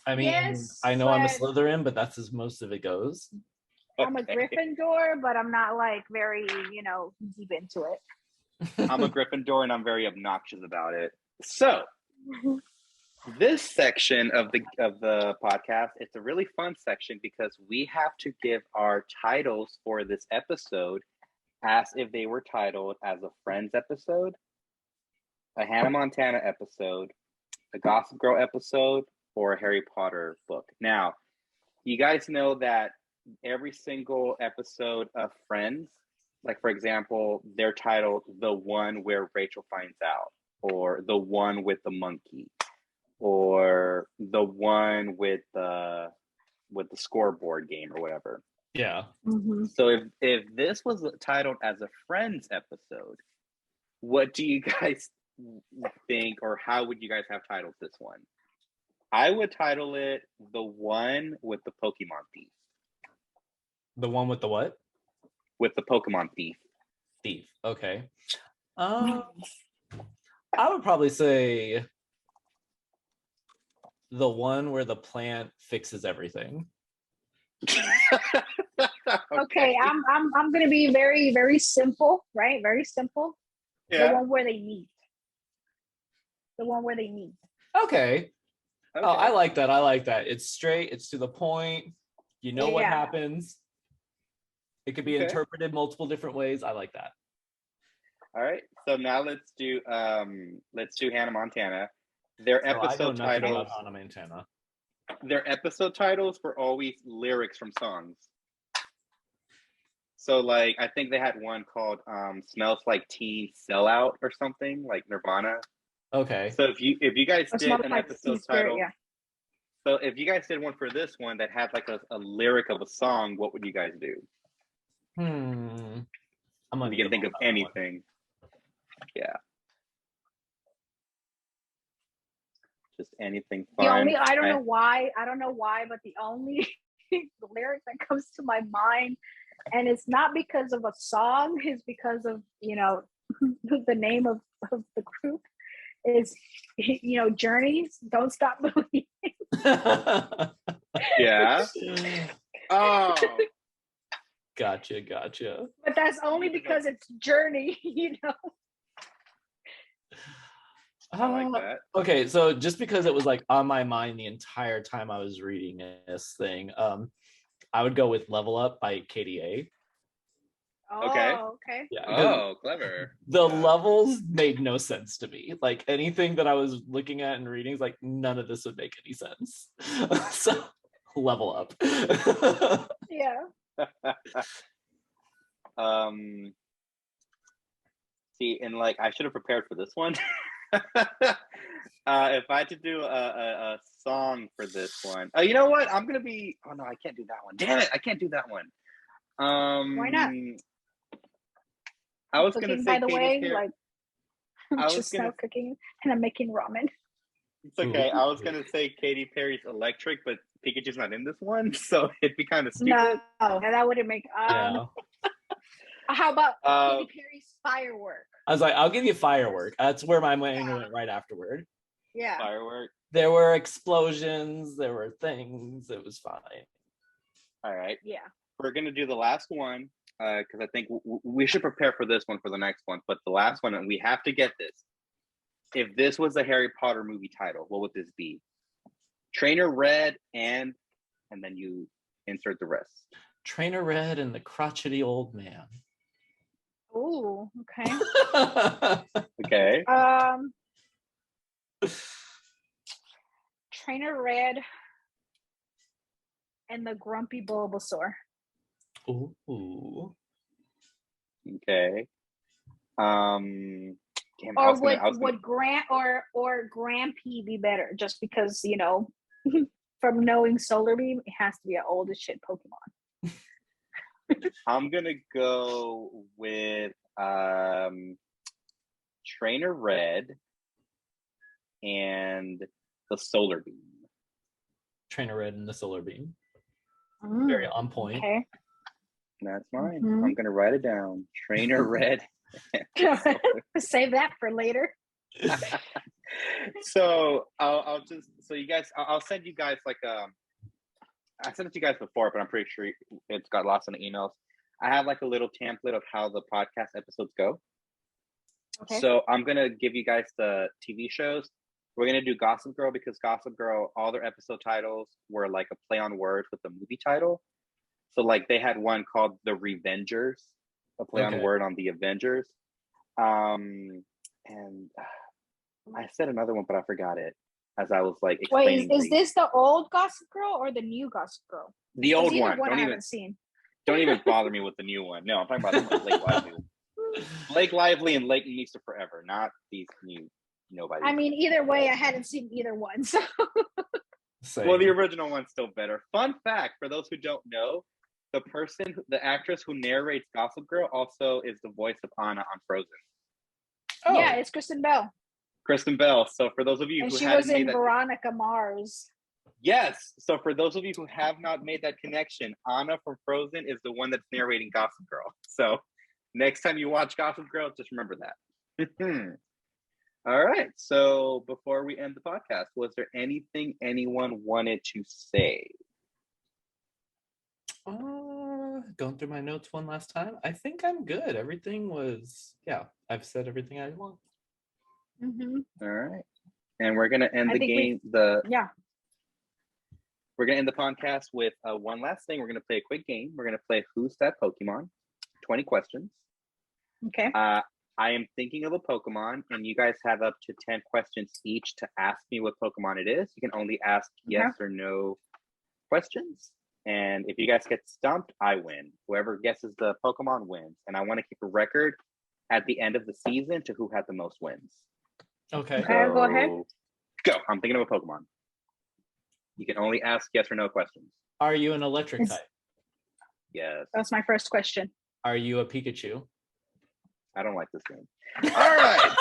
I mean, Yes, I know I'm a but Slytherin, but that's as most of it goes. I'm a Gryffindor, but I'm not like very, deep into it. I'm a Gryffindor, and I'm very obnoxious about it. So, this section of the podcast, it's a really fun section because we have to give our titles for this episode asked if they were titled as a Friends episode, a Hannah Montana episode, a Gossip Girl episode, or a Harry Potter book. Now, you guys know that every single episode of Friends, like for example, they're titled The One Where Rachel Finds Out, or The One with the Monkey, or The One with the scoreboard game or whatever. Yeah. Mm-hmm. So if this was titled as a Friends episode, what do you guys think, or how would you guys have titled this one? I would title it The One with the Pokemon Thief. The one with the what? With the Pokemon Thief. Thief. Okay. I would probably say the one where the plant fixes everything. Okay, I'm gonna be very, very simple, right? Very simple. Yeah. The one where they meet. The one where they meet. Okay. Oh, I like that. I like that. It's straight, it's to the point. You know what happens. It could be interpreted multiple different ways. I like that. All right. So now let's do Hannah Montana. Their episode titles. Hannah Montana. Their episode titles were always lyrics from songs. So like I think they had one called Smells Like Teen Sellout or something, like Nirvana. Okay. So if you guys did an episode title, so if you guys did one for this one that had like a lyric of a song, what would you guys do? I'm gonna you can think of anything. Yeah. Just anything fun. The only I don't know why, but the only lyric that comes to my mind, and it's not because of a song, is because of, you know, the name of the group is, you know, Journeys, Don't Stop Believing. Yeah. Oh. Gotcha. But that's only because it's Journey, you know. I like that. Okay, so just because it was like on my mind the entire time I was reading this thing, I would go with Level Up by KDA. Okay. Yeah. Oh, clever. The levels made no sense to me. Like anything that I was looking at and reading is like none of this would make any sense. So Level Up. Yeah. See, and like I should have prepared for this one. If I had to do a song for this one, you know what? I'm gonna be. Oh no, I can't do that one. Damn it, I can't do that one. Why not? I was gonna say, by the way, Perry. like I'm just now cooking and I'm making ramen. It's okay. I was gonna say Katy Perry's Electric, but Pikachu's not in this one, so it'd be kind of stupid. No, that wouldn't make. Yeah. How about Katy Perry's Firework? I was like, I'll give you Firework. That's where my mind went right afterward. Yeah. Firework. There were explosions. There were things. It was fine. All right. Yeah. We're gonna do the last one because I think we should prepare for this one for the next one. But the last one, and we have to get this. If this was a Harry Potter movie title, what would this be? Trainer Red and then you insert the rest. Trainer Red and the crotchety old man. Oh, okay. Okay. Trainer Red and the grumpy Bulbasaur. Ooh. Okay. Damn, or would Grant or Grampy be better? Just because, you know, from knowing Solar Beam, it has to be an old as shit Pokemon. I'm gonna go with Trainer Red and the Solar Beam. Trainer Red and the Solar Beam. Very on point. Okay. That's mine. I'm gonna write it down. Trainer Red. Save that for later. So I'll send you guys like I sent it to you guys before, but I'm pretty sure it's got lost in the emails. I have like a little template of how the podcast episodes go. Okay. So I'm gonna give you guys the TV shows. We're gonna do Gossip Girl because Gossip Girl, all their episode titles were like a play on words with the movie title. So like they had one called The Revengers, a play on word on the Avengers. And I said another one, but I forgot it as I was like explaining. Wait, is this the old Gossip Girl or the new Gossip Girl? The old one. I haven't seen. Don't even bother me with the new one. No, I'm talking about the Blake Lively. Blake Lively and Lake Nista Forever, not these new nobody. I mean, either way, I hadn't seen either one. So. Well, the original one's still better. Fun fact for those who don't know, the actress who narrates Gossip Girl also is the voice of Anna on Frozen. Oh. Yeah, it's Kristen Bell. Kristen Bell. So for those of you who she was in Veronica Mars. Yes. So for those of you who have not made that connection, Anna from Frozen is the one that's narrating Gossip Girl. So next time you watch Gossip Girl, just remember that. All right. So before we end the podcast, was there anything anyone wanted to say? Going through my notes one last time. I think I'm good. Everything was, I've said everything I want. All right. And we're going to end We're going to end the podcast with one last thing. We're going to play a quick game. We're going to play Who's That Pokemon? 20 questions. Okay. I am thinking of a Pokemon, and you guys have up to 10 questions each to ask me what Pokemon it is. You can only ask yes or no questions. And if you guys get stumped, I win. Whoever guesses the Pokemon wins. And I want to keep a record at the end of the season to who had the most wins. Okay. So, go ahead. Go. I'm thinking of a Pokemon. You can only ask yes or no questions. Are you an electric type? Yes. That's my first question. Are you a Pikachu? I don't like this game. All right.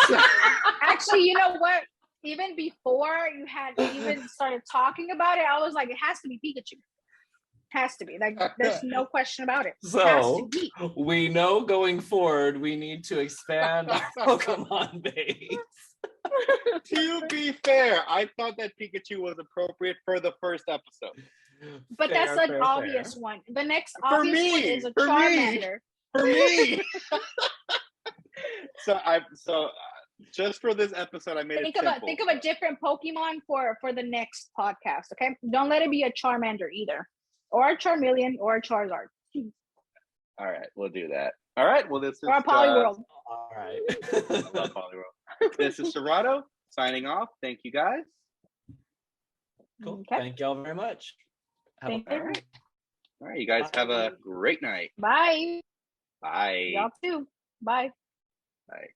Actually, you know what? Even before you had even started talking about it, I was like, it has to be Pikachu. Has to be. Like, there's no question about it. So we know going forward we need to expand our Pokemon base. To be fair, I thought that Pikachu was appropriate for the first episode. But that's an obvious one. The next obvious one is a Charmander. For me. So just for this episode, I made it simple. Think of a different Pokemon for the next podcast, okay? Don't let it be a Charmander either. Or a Charmeleon or a Charizard. All right, we'll do that. All right, well, this is... Or a Poliwhirl. All right. Poliwhirl. This is Serrato signing off. Thank you, guys. Cool. Okay. Thank y'all very much. Thank you. All right, you guys have a great night. Bye. Bye. Y'all too. Bye. Bye.